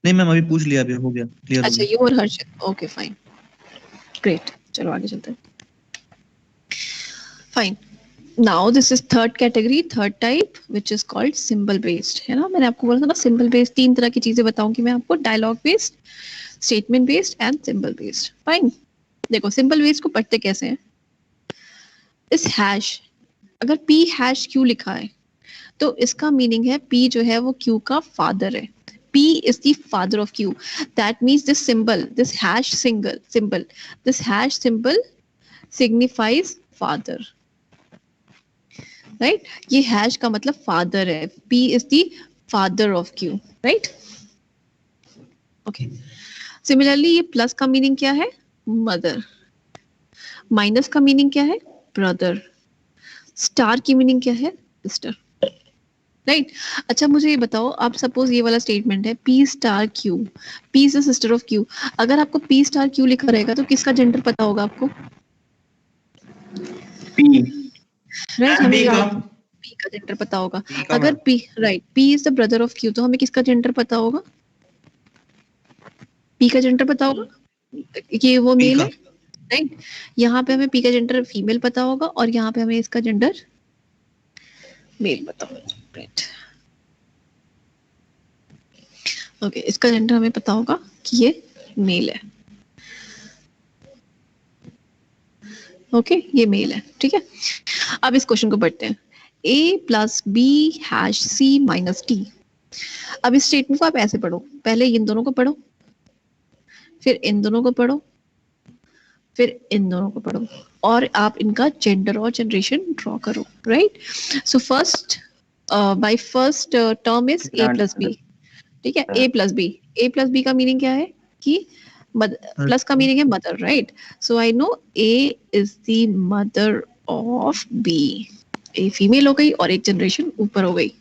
नहीं मैम, अभी पूछ लिया, अभी हो गया, क्लियर हो अच्छा, गया. यू और हर्षित. Okay fine, great. चलो आगे चलते हैं. Fine. Now this is third category, third type, which is called symbol based, है ना? मैंने आपको बोला था ना सिंबल बेस्ड 3 तरह की चीजें बताऊंगी मैं आपको, dialogue based, statement based and symbol based. Fine. देखो सिंबल बेस्ड को पढ़ते कैसे हैं. इस हैश, अगर पी हैश क्यू लिखा है तो इसका मीनिंग है पी जो है वो क्यू का फादर है. P is the father of Q. That means this symbol, this hash symbol, this hash symbol signifies father. Right? ये hash का मतलब father है. P is the father of Q. Right? Okay. Similarly, ये plus का meaning क्या है? Mother. Minus का meaning क्या है? Brother. स्टार की मीनिंग क्या है? Sister, right. अच्छा मुझे ये बताओ, आप सपोज ये वाला स्टेटमेंट है P star Q, P is the sister of Q। अगर आपको P स्टार Q लिखा रहेगा तो किसका जेंडर पता होगा आपको? P. राइट, हमें B का P का जेंडर पता होगा। B का अगर P, right, P is the brother of Q, तो हमें किसका जेंडर पता होगा? P का जेंडर पता होगा कि वो P मेल का है, राइट। यहाँ पे हमें P का जेंडर फीमेल पता होगा और यहाँ पे हमें इसका जेंडर मेल पता होगा, राइट। ओके, इसका जेंडर हमें पता होगा कि ये मेल है। ओके, ये मेल है, ठीक है। अब इस क्वेश्चन को पढ़ते हैं। A plus B hash C minus D. अब इस स्टेटमेंट को आप ऐसे पढ़ो, पहले इन दोनों को पढ़ो, फिर इन दोनों को पढ़ो, फिर इन दोनों को पढ़ो, और आप इनका जेंडर और जनरेशन ड्रॉ करो, right. So first by first term is A plus B, ठीक है। A plus B, A plus B का मीनिंग क्या है कि प्लस का मीनिंग है mother, right. So I know A is the mother of B। A female हो गई और एक जनरेशन ऊपर हो गई।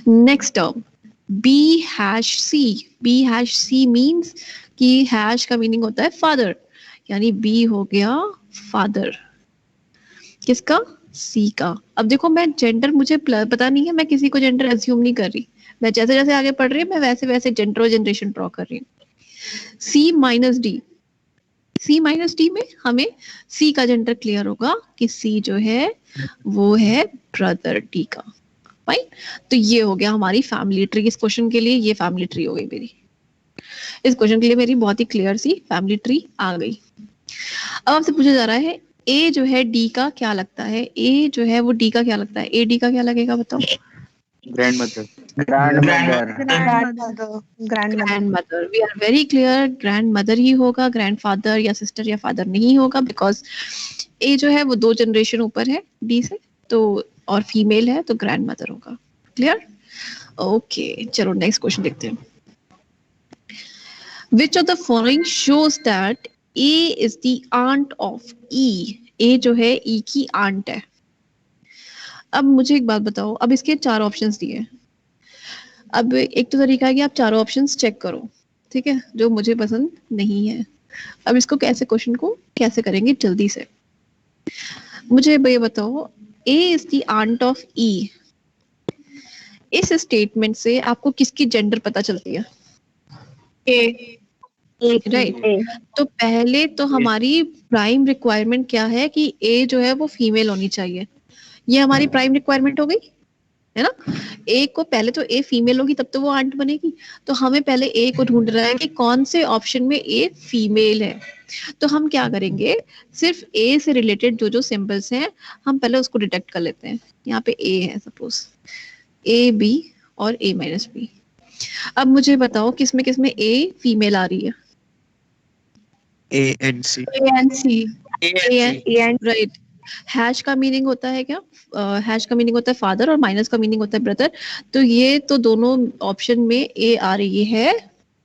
Next term B hash C, B hash C means कि हैश का मीनिंग होता है फादर, यानी B हो गया फादर किसका? C का। अब देखो मैं जेंडर मुझे पता नहीं है, मैं किसी को जेंडर एज्यूम नहीं कर रही, मैं जैसे जैसे आगे पढ़ रही हूँ मैं वैसे वैसे जेंडर और जनरेशन ड्रॉ कर रही हूँ। C minus D, C minus D में हमें C का जेंडर क्लियर होगा कि C जो है वो है ब्रदर D का, फाइन। तो ये हो गया हमारी फैमिली ट्री। इस क्वेश्चन के लिए ये फैमिली ट्री हो गई मेरी, इस क्वेश्चन के लिए मेरी बहुत ही क्लियर सी फैमिली ट्री आ गई। अब आपसे पूछा जा रहा है A जो है D का क्या लगता है? A जो है वो D का क्या लगता है? A D का क्या लगेगा बताओ? Grandmother. Grandmother, we are very clear, grandmother ही होगा, ग्रैंडफादर या सिस्टर या फादर नहीं होगा, बिकॉज ए जो है वो 2 जनरेशन ऊपर है डी से, तो और फीमेल है तो ग्रैंडमदर होगा। क्लियर? ओके, चलो नेक्स्ट क्वेश्चन देखते हैं। Which of the following shows that A is the aunt of E? A जो है ई की आंट है। अब मुझे एक बात बताओ, अब इसके 4 ऑप्शंस दिए हैं। अब एक तो तरीका है कि आप चारों ऑप्शंस चेक करो, ठीक है, जो मुझे पसंद नहीं है। अब इसको कैसे, क्वेश्चन को कैसे करेंगे जल्दी से, मुझे ये बताओ। A is the aunt of E, इस स्टेटमेंट से आपको किसकी जेंडर पता चलती है? राइट। तो पहले तो हमारी प्राइम रिक्वायरमेंट क्या है कि A जो है वो फीमेल होनी चाहिए, ये हमारी प्राइम रिक्वायरमेंट हो गई है ना। ए को पहले तो ए फीमेल होगी तब तो वो आंट बनेगी, तो हमें पहले ए को ढूंढ रहा है कि कौन से ऑप्शन में ए फीमेल है। तो हम क्या करेंगे, सिर्फ ए से रिलेटेड जो जो सिंबल्स हैं हम पहले उसको डिटेक्ट कर लेते हैं। यहाँ पे ए है सपोज, ए बी और ए माइनस बी। अब मुझे बताओ किसमें किसमें ए फीमेल आ रही है? A and C. Right. Hash का मीनिंग होता है क्या? हैश का मीनिंग होता है फादर और माइनस का मीनिंग होता है ब्रदर। तो ये तो दोनों ऑप्शन में ए आ रही है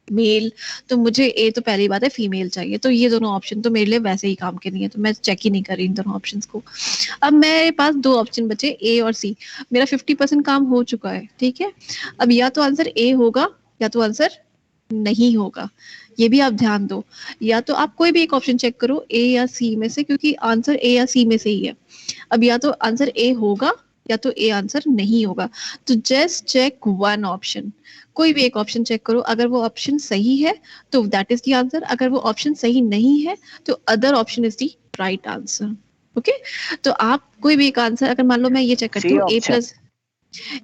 मेल, तो मुझे ए तो पहली बात है फीमेल चाहिए, तो ये दोनों ऑप्शन तो मेरे लिए वैसे ही काम के नहीं है, तो मैं चेक ही नहीं कर रही इन दोनों ऑप्शंस को। अब मेरे पास 2 ऑप्शन बचे ए और सी, मेरा 50% काम हो चुका है, ठीक है। अब या तो आंसर ए होगा या तो आंसर नहीं होगा, ये भी आप ध्यान दो। या तो आप कोई भी एक ऑप्शन चेक करो ए या सी में से, क्योंकि आंसर ए या सी में से ही है। अब या तो आंसर ए होगा या तो ए आंसर नहीं होगा, तो जस्ट चेक वन ऑप्शन, कोई भी एक ऑप्शन चेक करो। अगर वो ऑप्शन सही है तो दैट इज द आंसर, अगर वो ऑप्शन सही नहीं है तो other option is the right answer. Okay, तो आप कोई भी एक आंसर, अगर मान लो मैं ये चेक करती हूँ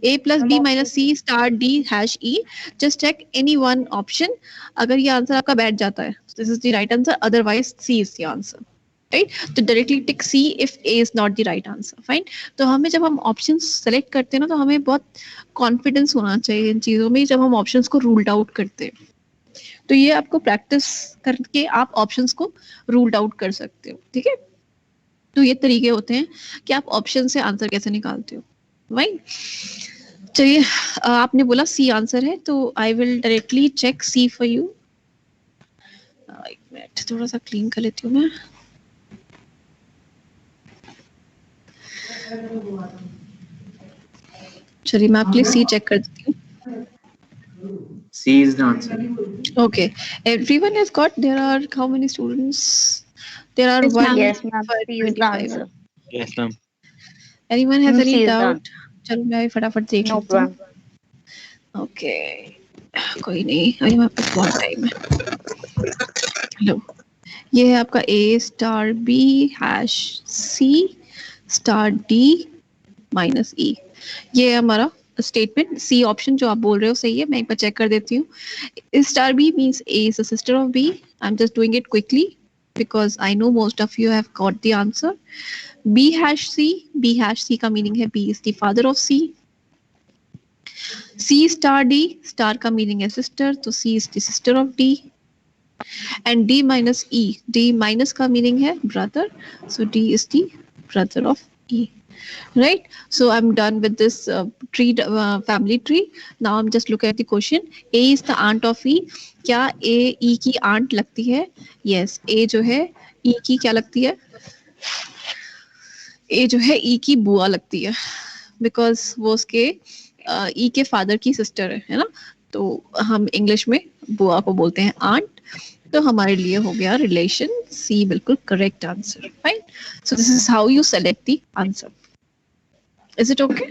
A plus B minus C star D hash E, just check any one option, अगर ये आंसर आपका बैठ जाता है this is the right answer, otherwise C is the answer, right? तो directly tick C if A is not the right answer, fine। तो हमें जब हम options select करते हैं ना, तो हमें बहुत confidence होना चाहिए इन चीजों में जब हम options को ruled out करते हैं। तो ये आपको प्रैक्टिस करके आप ऑप्शंस को रूल्ड आउट कर सकते हो, ठीक है। तो ये तरीके होते हैं कि आप ऑप्शन से आंसर कैसे निकालते हो, राइट। चलिए, आपने बोला सी आंसर है, तो I will directly check C for you. एक मिनट, थोड़ा सा क्लीन कर लेती हूँ मैं। चलिए मैं आपके लिए सी चेक कर देती हूँ. C is the answer. Okay, everyone has got. There are how many students? There are Yes, ma'am. Yes, ma'am. C is the 125. answer. Yes, ma'am. Anyone has C any is the doubt? चलो मैं फटाफट देख No लेती हूँ. problem. Okay, कोई नहीं, अभी हमारे पास बहुत टाइम है. लो, ये है आपका A star B hash C star D minus E. ये है हमारा स्टेटमेंट. सी ऑप्शन जो आप बोल रहे हो सही है. मैं एक बार चेक कर देती हूँ. Star B means A is a sister of B. I'm just doing it quickly because I know most of you have got the answer. B hash C का मीनिंग है B is the father of C. C star D, star का meaning है sister, तो C is the sister of D. And D minus E, D minus का meaning है brother, so D is the brother of E. Right? So I'm done with this tree, family tree. Now I'm just looking at the question. A is the aunt of E. क्या A E की aunt लगती है? Yes, A जो है E की क्या लगती है? A जो है E की बुआ लगती है, because वो उसके E के फादर की सिस्टर है ना. तो हम इंग्लिश में बुआ को बोलते हैं आंट. तो हमारे लिए हो गया रिलेशन सी बिल्कुल correct answer. Fine. So this is how you select the answer. Is it okay?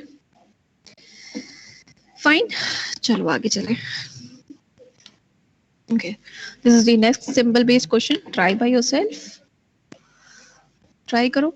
Fine. चलो आगे चले. Okay, this is the next symbol based question. Try by yourself. Try करो.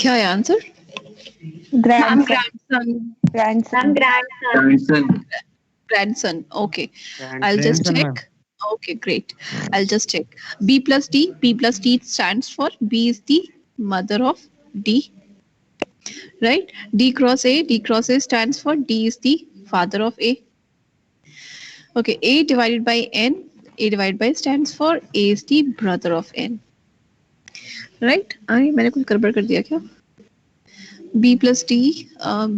क्या है answer? Grandson. Grandson. Okay, I'll just Grandson, check. Okay, great. I'll just check. B plus D. B plus D stands for B is the mother of D. Right? D cross A. D cross A stands for D is the father of A. Okay, A divided by N. A divided by stands for A is the brother of N. Right? आई मैंने कुछ गड़बड़ कर दिया क्या? B plus D,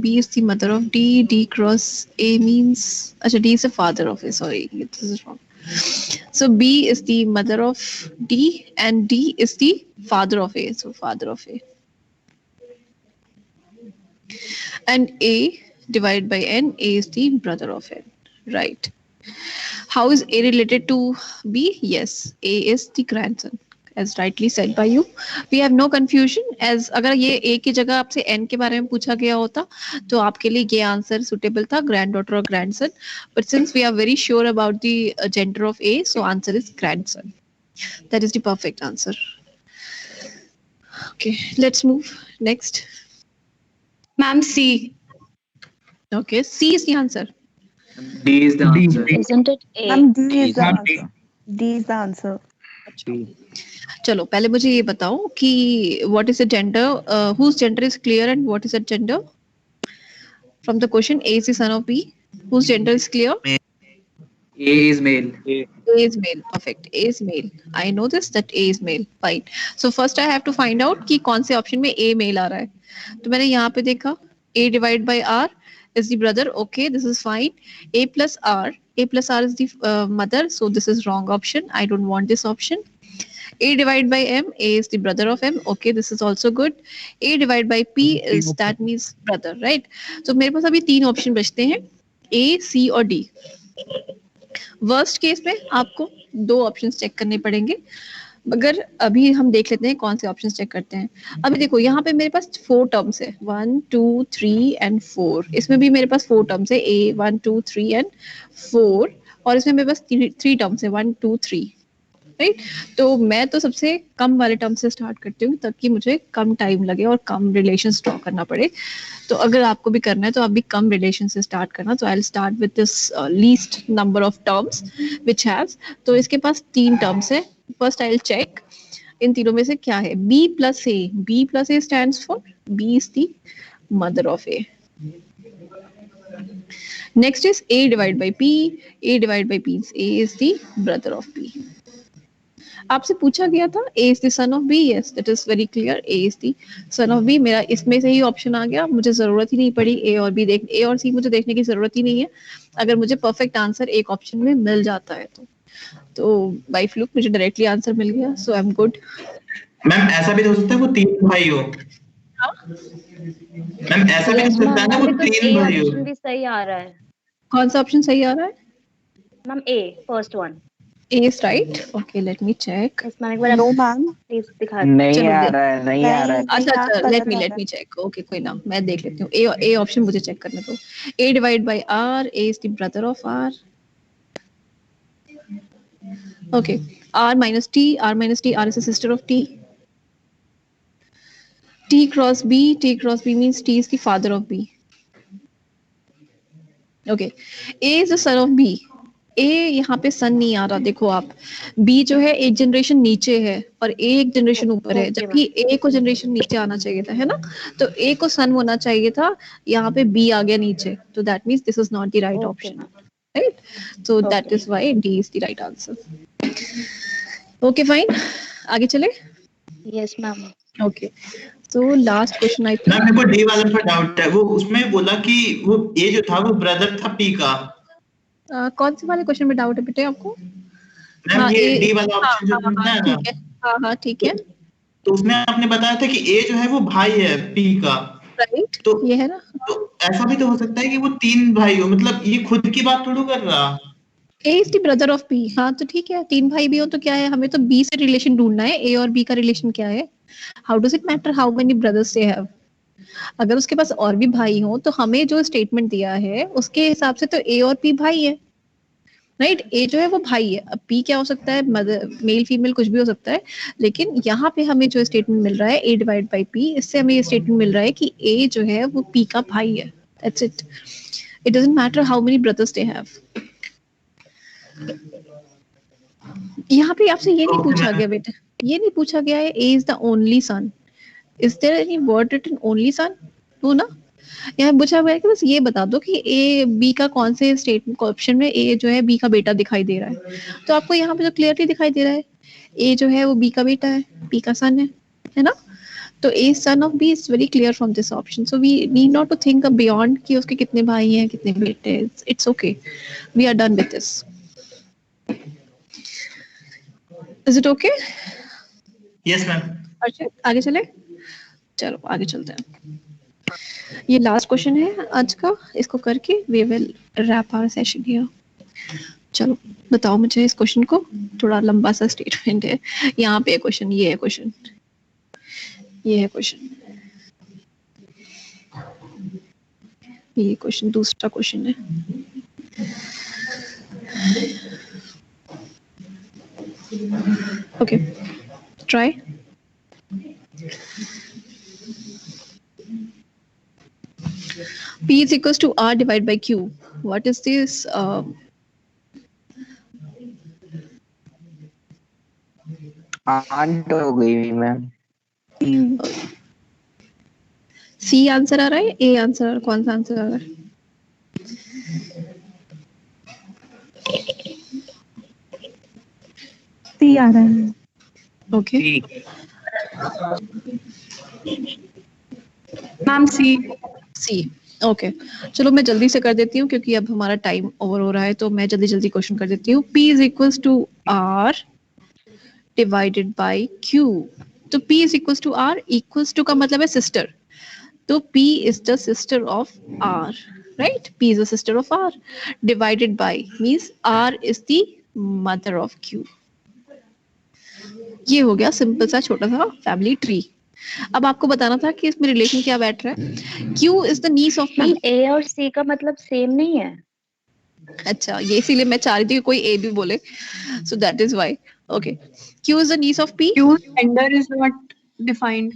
B is the mother of D. D cross A means, अच्छा D is the father of A. Sorry, this is wrong. So B is the mother of D and D is the father of A. So father of A. And A divided by N, A is the brother of N. Right. How is A related to B? Yes, A is the grandson. As rightly said by you, we have no confusion. As अगर ये A की जगह आपसे N के बारे में पूछा गया होता तो आपके लिए ये आंसर suitable था, granddaughter or grandson. But since we are very sure about the gender of A, so answer is grandson. That is the perfect answer. Okay, let's move next. Ma'am, C. Okay, C is the answer. D is the answer. Isn't it A? Ma'am, D is the Ma'am, answer. D is the answer. चलो पहले मुझे ये बताओ कि what is the gender, whose gender is clear and what is the gender from the question. A is the son of B. Whose gender is clear? A is male. A is male. Perfect. A is male. I know this that A is male. Fine. So first I have to find out कि कौन से option में A male आ रहा है. तो मैंने यहाँ पे देखा A divided by R is the brother. Okay, this is fine. A plus R. A plus R is the mother. So this is wrong option. I don't want this option. A divided by M. A is the brother of M. Okay, this is also good. A divided by P is that means brother, right? So मेरे पास अभी तीन option बचते हैं A, C और D. Worst case में आपको दो options check करने पड़ेंगे, मगर अभी हम देख लेते हैं कौन से ऑप्शंस चेक करते हैं. अभी देखो यहाँ पे मेरे पास 4 टर्म्स है 1 2 3 एंड 4. इसमें भी मेरे पास 4 टर्म्स है A 1 2 3 एंड 4 और इसमें मेरे पास 3 टर्म्स है 1 2 3. राइट. तो मैं तो सबसे कम वाले टर्म से स्टार्ट करती हूँ ताकि मुझे कम टाइम लगे और कम रिलेशंस ड्रॉ करना पड़े. तो अगर आपको भी करना है तो आप भी कम रिलेशन से स्टार्ट करना. तो I will start with this least number of terms which haves. तो इसके पास 3 टर्म्स है. फर्स्ट आई विल चेक इन तीनों में से क्या है? B plus A. B plus A stands for B is the mother of A. Next is A divided by P. A divided by P is A is the brother of B. आपसे पूछा गया था A is the son of B. Yes, that is very clear. A is the son of B. मेरा इसमें से ही option आ गया, मुझे जरूरत ही नहीं पड़ी A और B देख, A और C मुझे देखने की जरूरत ही नहीं है, अगर मुझे परफेक्ट आंसर एक ऑप्शन में मिल जाता है तो बाय फ्लूक मुझे डायरेक्टली आंसर मिल गया, सो आई एम गुड. मैम ऐसा भी तो हो सकता है वो तीन भाई हो. मैम ऐसा भी तो हो सकता है ना वो तीन भाई हो. ऑप्शन भी सही आ रहा है. कौन सा ऑप्शन सही आ रहा है? Ma'am A, first one. A is right. Okay, let me check. इस मैम एक बार No, ma'am. प्लीज दिखा. नहीं चलो आ दे- रहा है, नहीं आ रहा है. अच्छा गलत लेट मी आ रहा है। चेक. ओके कोई ना, मैं देख लेती हूँ. ए ऑप्शन मुझे चेक करने दो. A divided by R. A is the brother of R. Okay. R minus T. R minus T. R is the sister of T. T cross B. T cross B means T is the father of B. Okay. A is the son of B. A यहाँ पे सन नहीं आ रहा, देखो आप. B जो है एक generation नीचे है और A एक जनरेशन ऊपर है, जबकि A को जनरेशन नीचे आना चाहिए था, है ना? तो A को सन होना चाहिए था, यहाँ पे B आ गया नीचे, तो that means this is not the right option, right? So that is why D is the right answer. Okay fine, आगे चले. Yes ma'am. Okay, so last question I ma'am मेरे को डी वाले पर डाउट है. वो उसमें बोला कि वो ए जो था वो ब्रदर था पी का. कौन से वाले क्वेश्चन में डाउट है बेटे आपको? मैम ये A- डी वाला ऑप्शन जो था ना, ठीक है. हाँ ठीक है, तो उसमें आपने बताया था कि ए जो है वो भाई है पी का. राइट. तो ये है ना. तो ऐसा भी तो हो सकता है कि वो तीन भाई हो, मतलब ये खुद की बात थोड़ा कर रहा. A is the brother of B. हाँ तो ठीक है, तीन भाई भी हो तो क्या है, हमें तो B से रिलेशन ढूंढना है. A और B का रिलेशन क्या है? How does it matter how many brothers they have? अगर उसके पास और भी भाई हो तो हमें जो स्टेटमेंट दिया है उसके हिसाब से तो A और P भाई है, राइट? A जो है वो भाई है. अब P क्या हो सकता है, मदर, मेल फीमेल कुछ भी हो सकता है, लेकिन यहाँ पे हमें जो स्टेटमेंट मिल रहा है A डिवाइड बाई P, इससे हमें ये स्टेटमेंट मिल रहा है कि A जो है वो P का भाई है. That's it. It doesn't matter how many brothers they have. यहाँ पे आपसे ये नहीं पूछा गया बेटा, ये नहीं पूछा गया है A is the only son. Is there any word written only son? No ना. यहाँ पूछा गया है कि बस ये बता दो कि A B का कौन से स्टेटमेंट ऑप्शन में A जो है B का बेटा दिखाई दे रहा है. तो आपको यहाँ पे तो क्लियरली दिखाई दे रहा है A जो है वो B का बेटा है, B का सन है ना? तो A son of B is very clear from this option. So we need not to think beyond कि उसके कितने भाई हैं, कितने बेटे हैं. It's okay. We are done with this. Is it okay? Yes ma'am. अच्छा आगे चले, चलो आगे चलते हैं. ये लास्ट क्वेश्चन है आज का, इसको करके we will wrap our session here. चलो बताओ मुझे इस क्वेश्चन को, थोड़ा लंबा सा स्टेटमेंट है. यहाँ पे क्वेश्चन, ये है क्वेश्चन, ये है क्वेश्चन, ये क्वेश्चन दूसरा क्वेश्चन है. Okay try. P is equals to R divided by Q. What is this? Aunt हो गई मैम. C आंसर आ रहा है, A आंसर, कौन सा आंसर आ रहा है? C आ रहा है. ओके मैम सी. C. ओके चलो मैं जल्दी से कर देती हूँ क्योंकि अब हमारा टाइम ओवर हो रहा है, तो मैं जल्दी जल्दी क्वेश्चन कर देती हूँ. P is equals to R divided by Q. तो P is equals to R, equals to का मतलब है सिस्टर, तो P is the sister of R, right? P is the sister of R. Divided by means R is the mother of Q. ये हो गया simple सा छोटा सा फैमिली ट्री. अब आपको बताना था कि इसमें रिलेशन क्या बैठ रहा है. Q is the niece of P. Ma'am A और सी का मतलब सेम नहीं है. अच्छा ये इसीलिए मैं चाह रही थी कि कोई A भी बोले, so that is why. Okay, Q is the niece of P. Q gender is not defined.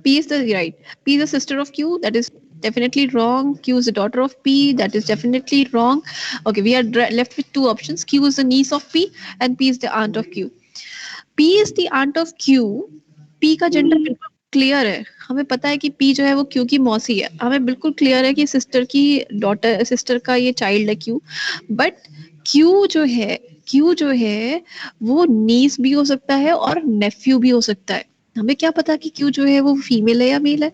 P is the right. P is the sister of Q. That is definitely wrong. Q is the daughter of P. That is definitely wrong. Okay, we are left with two options. Q is the niece of P and P is the aunt of Q. P is the aunt of Q. P का gender बिल्कुल clear है, हमें पता है कि P जो है वो Q की मौसी है, हमें बिल्कुल क्लियर है कि सिस्टर की डॉटर, सिस्टर का ये चाइल्ड है Q. बट Q जो है वो नीस भी हो सकता है और नेफ्यू भी हो सकता है. हमें क्या पता कि Q जो है वो फीमेल है या मेल है.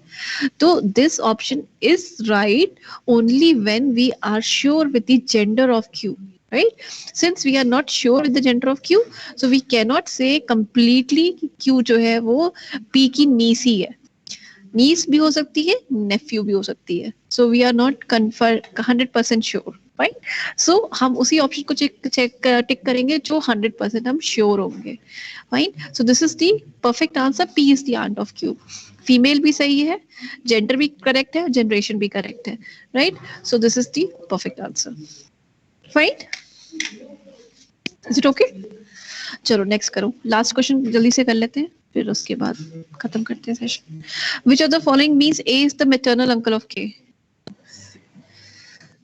तो this option is right only when we are sure with the gender of Q. Right? Since we are not sure with the gender of Q, so we cannot say completely कि Q जो है वो P की niece ही है. Niece भी हो सकती है, nephew भी हो सकती है. So we are not 100% sure. Right? So हम उसी ऑप्शन को टिक करेंगे जो 100% हम श्योर होंगे. Fine? So this is the perfect answer. P is the aunt of Q. Female भी सही है, जेंडर भी करेक्ट है, जनरेशन भी करेक्ट है. Right? So this is the perfect answer. Fine? Is it okay? चलो नेक्स्ट करो, लास्ट क्वेश्चन जल्दी से कर लेते हैं, फिर उसके बाद खत्म करते हैं session. Which of the following means A is the maternal uncle of K?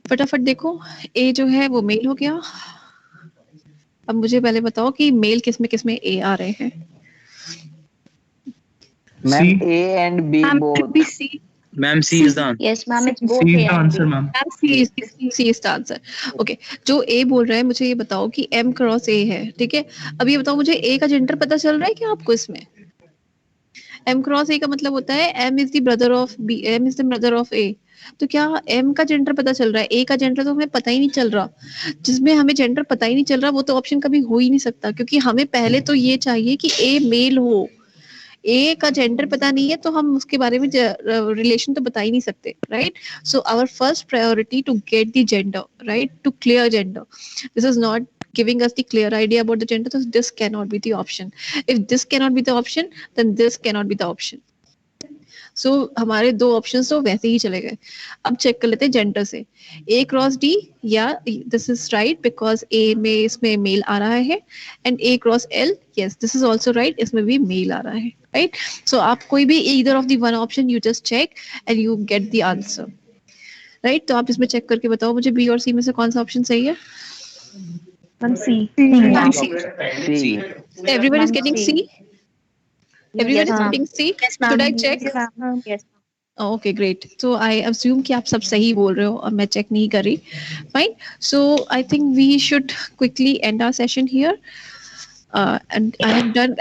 फटाफट देखो, A जो है वो मेल हो गया. अब मुझे पहले बताओ कि मेल किस में A आ रहे हैं. Ma'am A and B both. Ma'am, C is the answer. Yes, ma'am. It's both C is A the and answer, B. ma'am. C is the answer. Okay. जो A बोल रहा है मुझे ये बताओ कि M क्रॉस A है, ठीक है. अब ये बताओ मुझे A का जेंडर पता चल रहा है क्या आपको इसमें? M क्रॉस A का मतलब होता है M is the brother of B, M is the brother of A. तो क्या M का जेंडर पता चल रहा है? A का जेंडर तो हमें पता ही नहीं चल रहा. जिसमें हमें जेंडर पता ही नहीं चल रहा वो तो ऑप्शन कभी हो ही नहीं सकता, क्योंकि हमें पहले तो ये चाहिए कि A मेल हो. ए का जेंडर पता नहीं है तो हम उसके बारे में रिलेशन तो बता ही नहीं सकते. Right? So our first priority to get the gender, right, to clear gender. This is not giving us the clear idea about the gender, so this cannot be the option. If this cannot be the option, then this cannot be the option. So हमारे दो options तो वैसे ही चले गए. अब check कर लेते हैं जेंडर से. A क्रॉस D, या this is right because A में इसमें मेल आ रहा है, and A cross L, yes this is also right, इसमें भी मेल आ रहा है. राइट? सो आप कोई भी either of the one option you just check and you get the answer. Right? तो आप इसमें चेक करके बताओ मुझे B और C में से कौन सा ऑप्शन सही है. C. C. Everyone is getting C. Everyone is getting C. Should I check? Yes. Oh, okay, great. So I assume कि आप सब सही बोल रहे हो और मैं चेक नहीं कर रही. Fine. So I think we should quickly end our session here. And I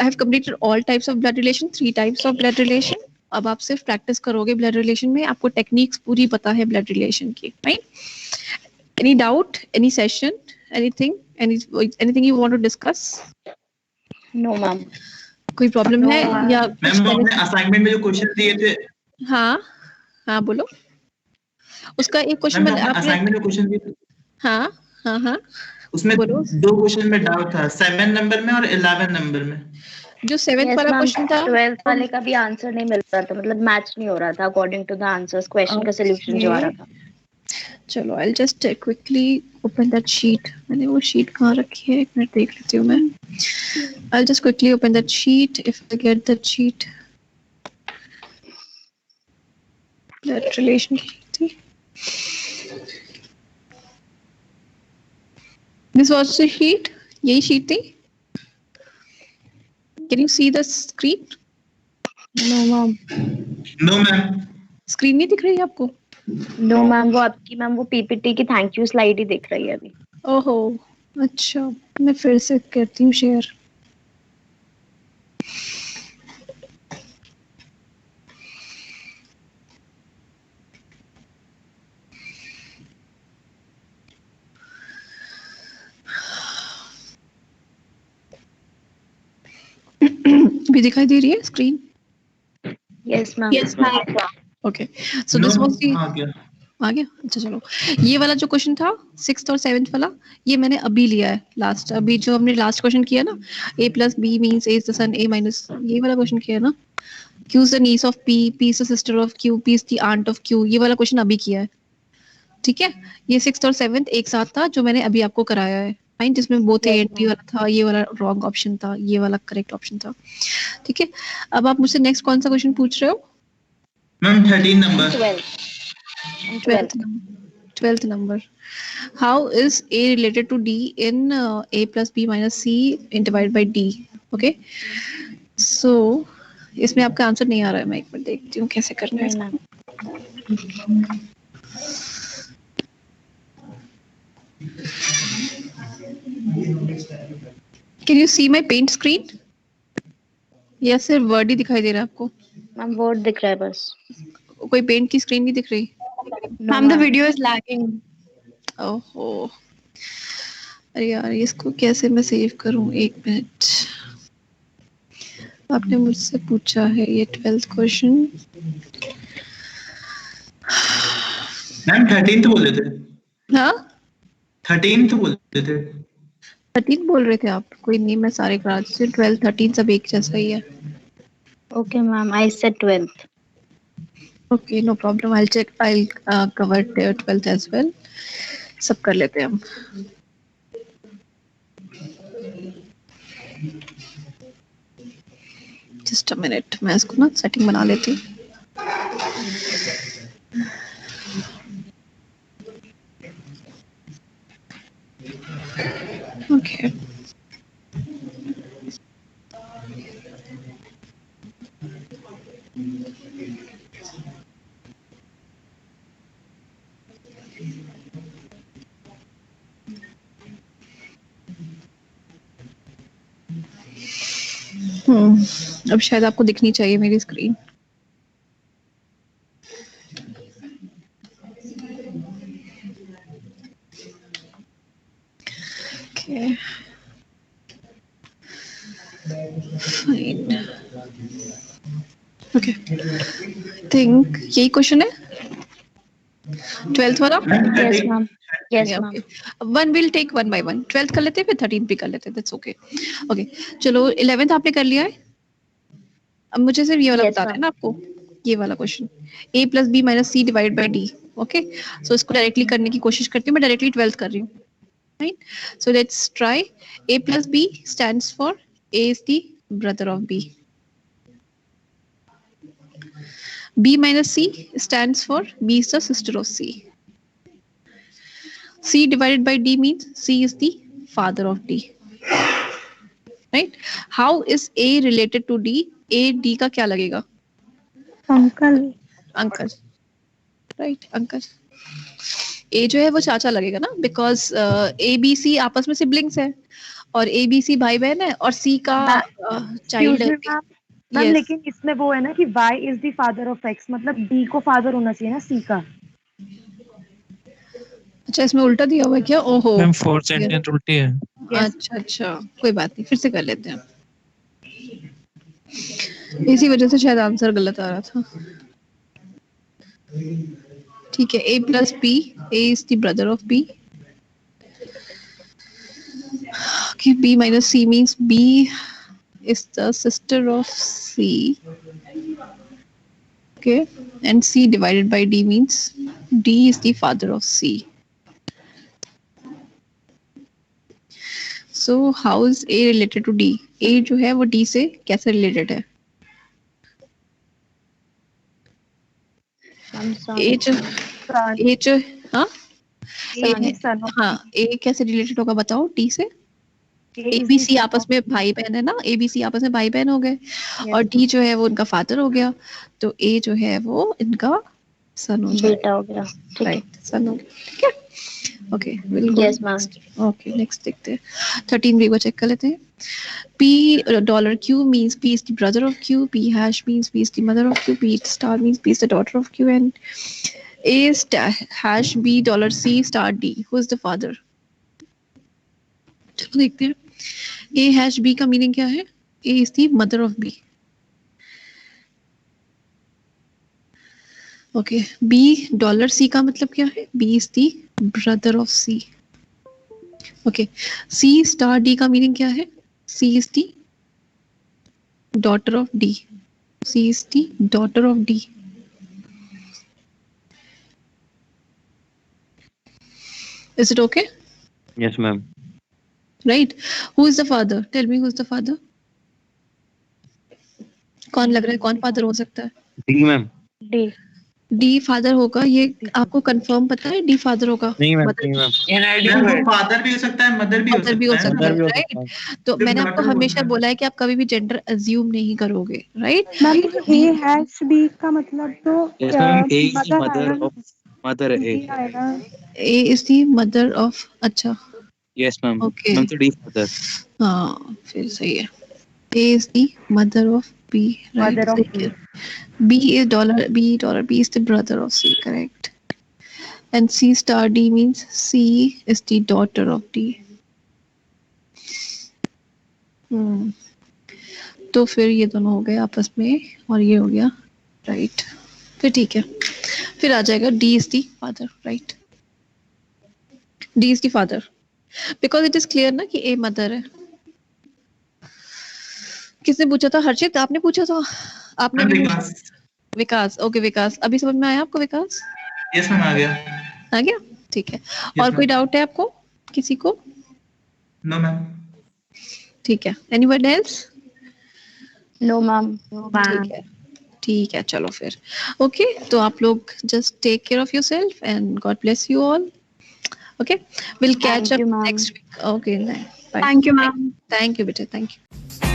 have completed all types of blood relation, 3 types of blood relation. अब आप सिर्फ प्रैक्टिस करोगे ब्लड रिलेशन में, आपको टेक्निक्स पूरी पता है ब्लड रिलेशन की. Right? Any doubt? Any session? Anything? Anything you want to discuss? No, ma'am. कोई प्रॉब्लम है या मैम वो अपने असाइनमेंट में जो क्वेश्चन दिए थे, हाँ बोलो. उसका एक क्वेश्चन मैम मैंने अपने आपने, असाइनमेंट में क्वेश्चन दिए थे, हाँ उसमें बोलो. 2 क्वेश्चन में डाउट था, 7 नंबर में और 11 नंबर में. जो 7th वाला क्वेश्चन था, 12th वाले का भी आंसर नहीं मिल रहा था, मतलब मैच नहीं हो रहा था according to the answers. Question का सॉल्यूशन जो आ रहा था. चलो I'll just quickly open that sheet. मैंने वो शीट कहाँ रखी है, एक मिनट देख लेती हूँ मैं. I'll just quickly open that sheet if I get that sheet. Blood relation थी. This was the sheet. यही sheet थी. Can you see the screen? No, ma'am. No ma'am. Screen नहीं दिख रही है आपको? नो मैम, वो आपकी मैम वो पीपीटी की थैंक यू स्लाइड ही दिख रही है अभी. ओहो, अच्छा, मैं फिर से करती हूँ शेयर. भी दिखाई दे रही है screen? Yes ma'am. Yes, ma'am. Okay, so this was the आ गया. अच्छा चलो, ये वाला जो क्वेश्चन था 6th और 7th वाला, ये मैंने अभी लिया है लास्ट. अभी जो हमने लास्ट क्वेश्चन किया ना, A plus B means A is the son, A minus, ये वाला क्वेश्चन किया ना. Q is the niece of P, P is the sister of Q, P is the aunt of Q, ये वाला question अभी किया है. ठीक है? ये 6th और 7th एक साथ था जो मैंने अभी आपको कराया है. फाइन, जिसमें बोथ A and B वाला था, ये वाला रॉन्ग ऑप्शन था, ये वाला करेक्ट ऑप्शन था. ठीक है? अब आप मुझसे नेक्स्ट कौन सा क्वेश्चन पूछ रहे हो? Ma'am 13 number. 12th number. How is A related to D in A plus B minus C divided by D? Okay. So इसमें आपका आंसर नहीं आ रहा है, मैं एक बार देखती हूँ कैसे करना है नहीं इसको। Ma'am. Can you see my paint screen? या सिर्फ वर्ड ही दिखाई दे रहा है आपको? मैम वर्ड दिख रहा है बस। कोई पेंट की स्क्रीन नहीं दिख रही? Ma'am, the video is lagging. ओहो, अरे यार इसको कैसे मैं सेव करूं? एक मिनट। आपने मुझसे पूछा है ये 12th क्वेश्चन। मैम 13th बोल रहे थे। हाँ 13th बोल रहे थे। 13 बोल रहे थे आप? कोई नहीं, मैं सारे करा देती हूँ। 12 13 सब एक जैसा ही है। Okay ma'am, I said 12th। Okay no problem, I check, I cover 12th as well. सब कर लेते हैं हम। जस्ट अ मिनट, मैं इसको ना सेटिंग बना लेती हूँ। ओके अब शायद आपको दिखनी चाहिए मेरी screen. Okay. Fine. Okay. Think यही क्वेश्चन है 12th वाला? Yes ma'am, yes Yeah, ma'am. okay. One will take one by one. 12th कर लेते हैं, फिर 13th भी कर लेते हैं। That's okay. Okay. चलो 11th आपने कर लिया है। अब मुझे सिर्फ ये वाला Yes, बताना है ma'am. ना आपको, ये वाला क्वेश्चन। A plus B minus C divide by D. Okay, so इसको डायरेक्टली करने की कोशिश करती हूँ। मैं डायरेक्टली 12th कर रही हूँ। Right? So let's try. A plus B stands for A is the brother of B. B minus C stands for B is the sister of C. C divided by D means C is the father of D. Right? How is A related to D? A D का क्या लगेगा? Uncle. Uncle. Right, uncle. A जो है वो चाचा लगेगा ना, because A B C आपस में सिबलिंग्स है, और ए बी सी भाई बहन है, और सी का चाइल्ड है। Ma'am Yes. लेकिन इसमें वो है ना कि y is the father of x, मतलब d को फादर होना चाहिए ना c का। अच्छा, इसमें उल्टा दिया हुआ है क्या? ओहो मैम 4th सेंटेंस उल्टी है। अच्छा अच्छा, कोई बात नहीं, फिर से कर लेते हैं। इसी वजह से शायद आंसर गलत आ रहा था। ठीक है, A plus B, A is the brother of B. Okay, B minus C means B is the sister of C. Okay, and C divided by D means D is the father of C. So how is A related to D? A जो है वो D से कैसे related है? I'm A sorry. जो हाँ son of हाँ, A कैसे related होगा बताओ D से? A A is B the C son आपस of- में भाई बहन है ना, ए बी सी आपस में भाई बहन हो गए, Yes. और डी जो है वो उनका फादर हो गया, तो ए जो है वो इनका सन हो जाएगा। बेटा हो गया, ठीक है। राइट, सन हो गया। ठीक है, okay, will go. Yes, ma'am. Okay, next देखते हैं। 13 बी को चेक कर लेते हैं। P dollar Q means P is the brother of Q, P hash means P is the mother of Q, P star means P is the daughter of Q, and A hash B dollar C star D. Who is the father? चलो देखते हैं। A hash B का meaning क्या है? A is the mother of B. Okay, B dollar C का मतलब क्या है? B is the brother of C. Okay, C star D का मीनिंग क्या है? C is the daughter of D. C is the daughter of D. Is it okay? Yes, ma'am. Right. Who is the father? Tell me, who is the father? कौन लग रहा है, कौन father हो सकता है? D, ma'am. D. D father होगा, ये आपको कंफर्म पता है डी फादर होगा? नहीं मैम, Mother- नहीं मैम। मैम वो फादर भी हो सकता है, मदर भी हो मदर भी हो सकता है। सकता है, भी हो राइट? सकता है। तो सिर्फ मैंने आपको daughter हमेशा बोलना है। बोला है कि आप कभी भी जेंडर अज्यूम नहीं करोगे, राइट? मैम ए हैश बी का मतलब तो Yes ma'am, A is the mother mother आएगा of mother A. B आएगा। ए इज द मदर ऑफ, अच्छा Yes मैम। ओके, मैम तो D father. हाँ फिर सही है। A is the mother of B, right? Mother of सही है। B is dollar, B is the brother of C, correct? And C star D means C is the daughter of D. तो फिर ये दोनों हो गए आपस में और ये हो गया, राइट? फिर ठीक है, फिर आ जाएगा D is the father, right? D is the father because it is clear ना कि A mother है। किसने पूछा था? हर्षित आपने पूछा था? आपने भी पूछा? विकास। विकास, ओके विकास, अभी समझ में आया आपको विकास? यस मैम, आ गया। आ गया, ठीक है। Yes, और कोई ma'am. डाउट है आपको किसी को? No ma'am. ठीक है, एनीवन एल्स? No ma'am. ठीक है, ठीक है, चलो फिर ओके। तो आप लोग just take care of yourself and God bless you all. Okay, will catch Thank up you, ma'am. Next week. Okay, bye. Thank you, ma'am. Thank you बेटा, थैंक यू।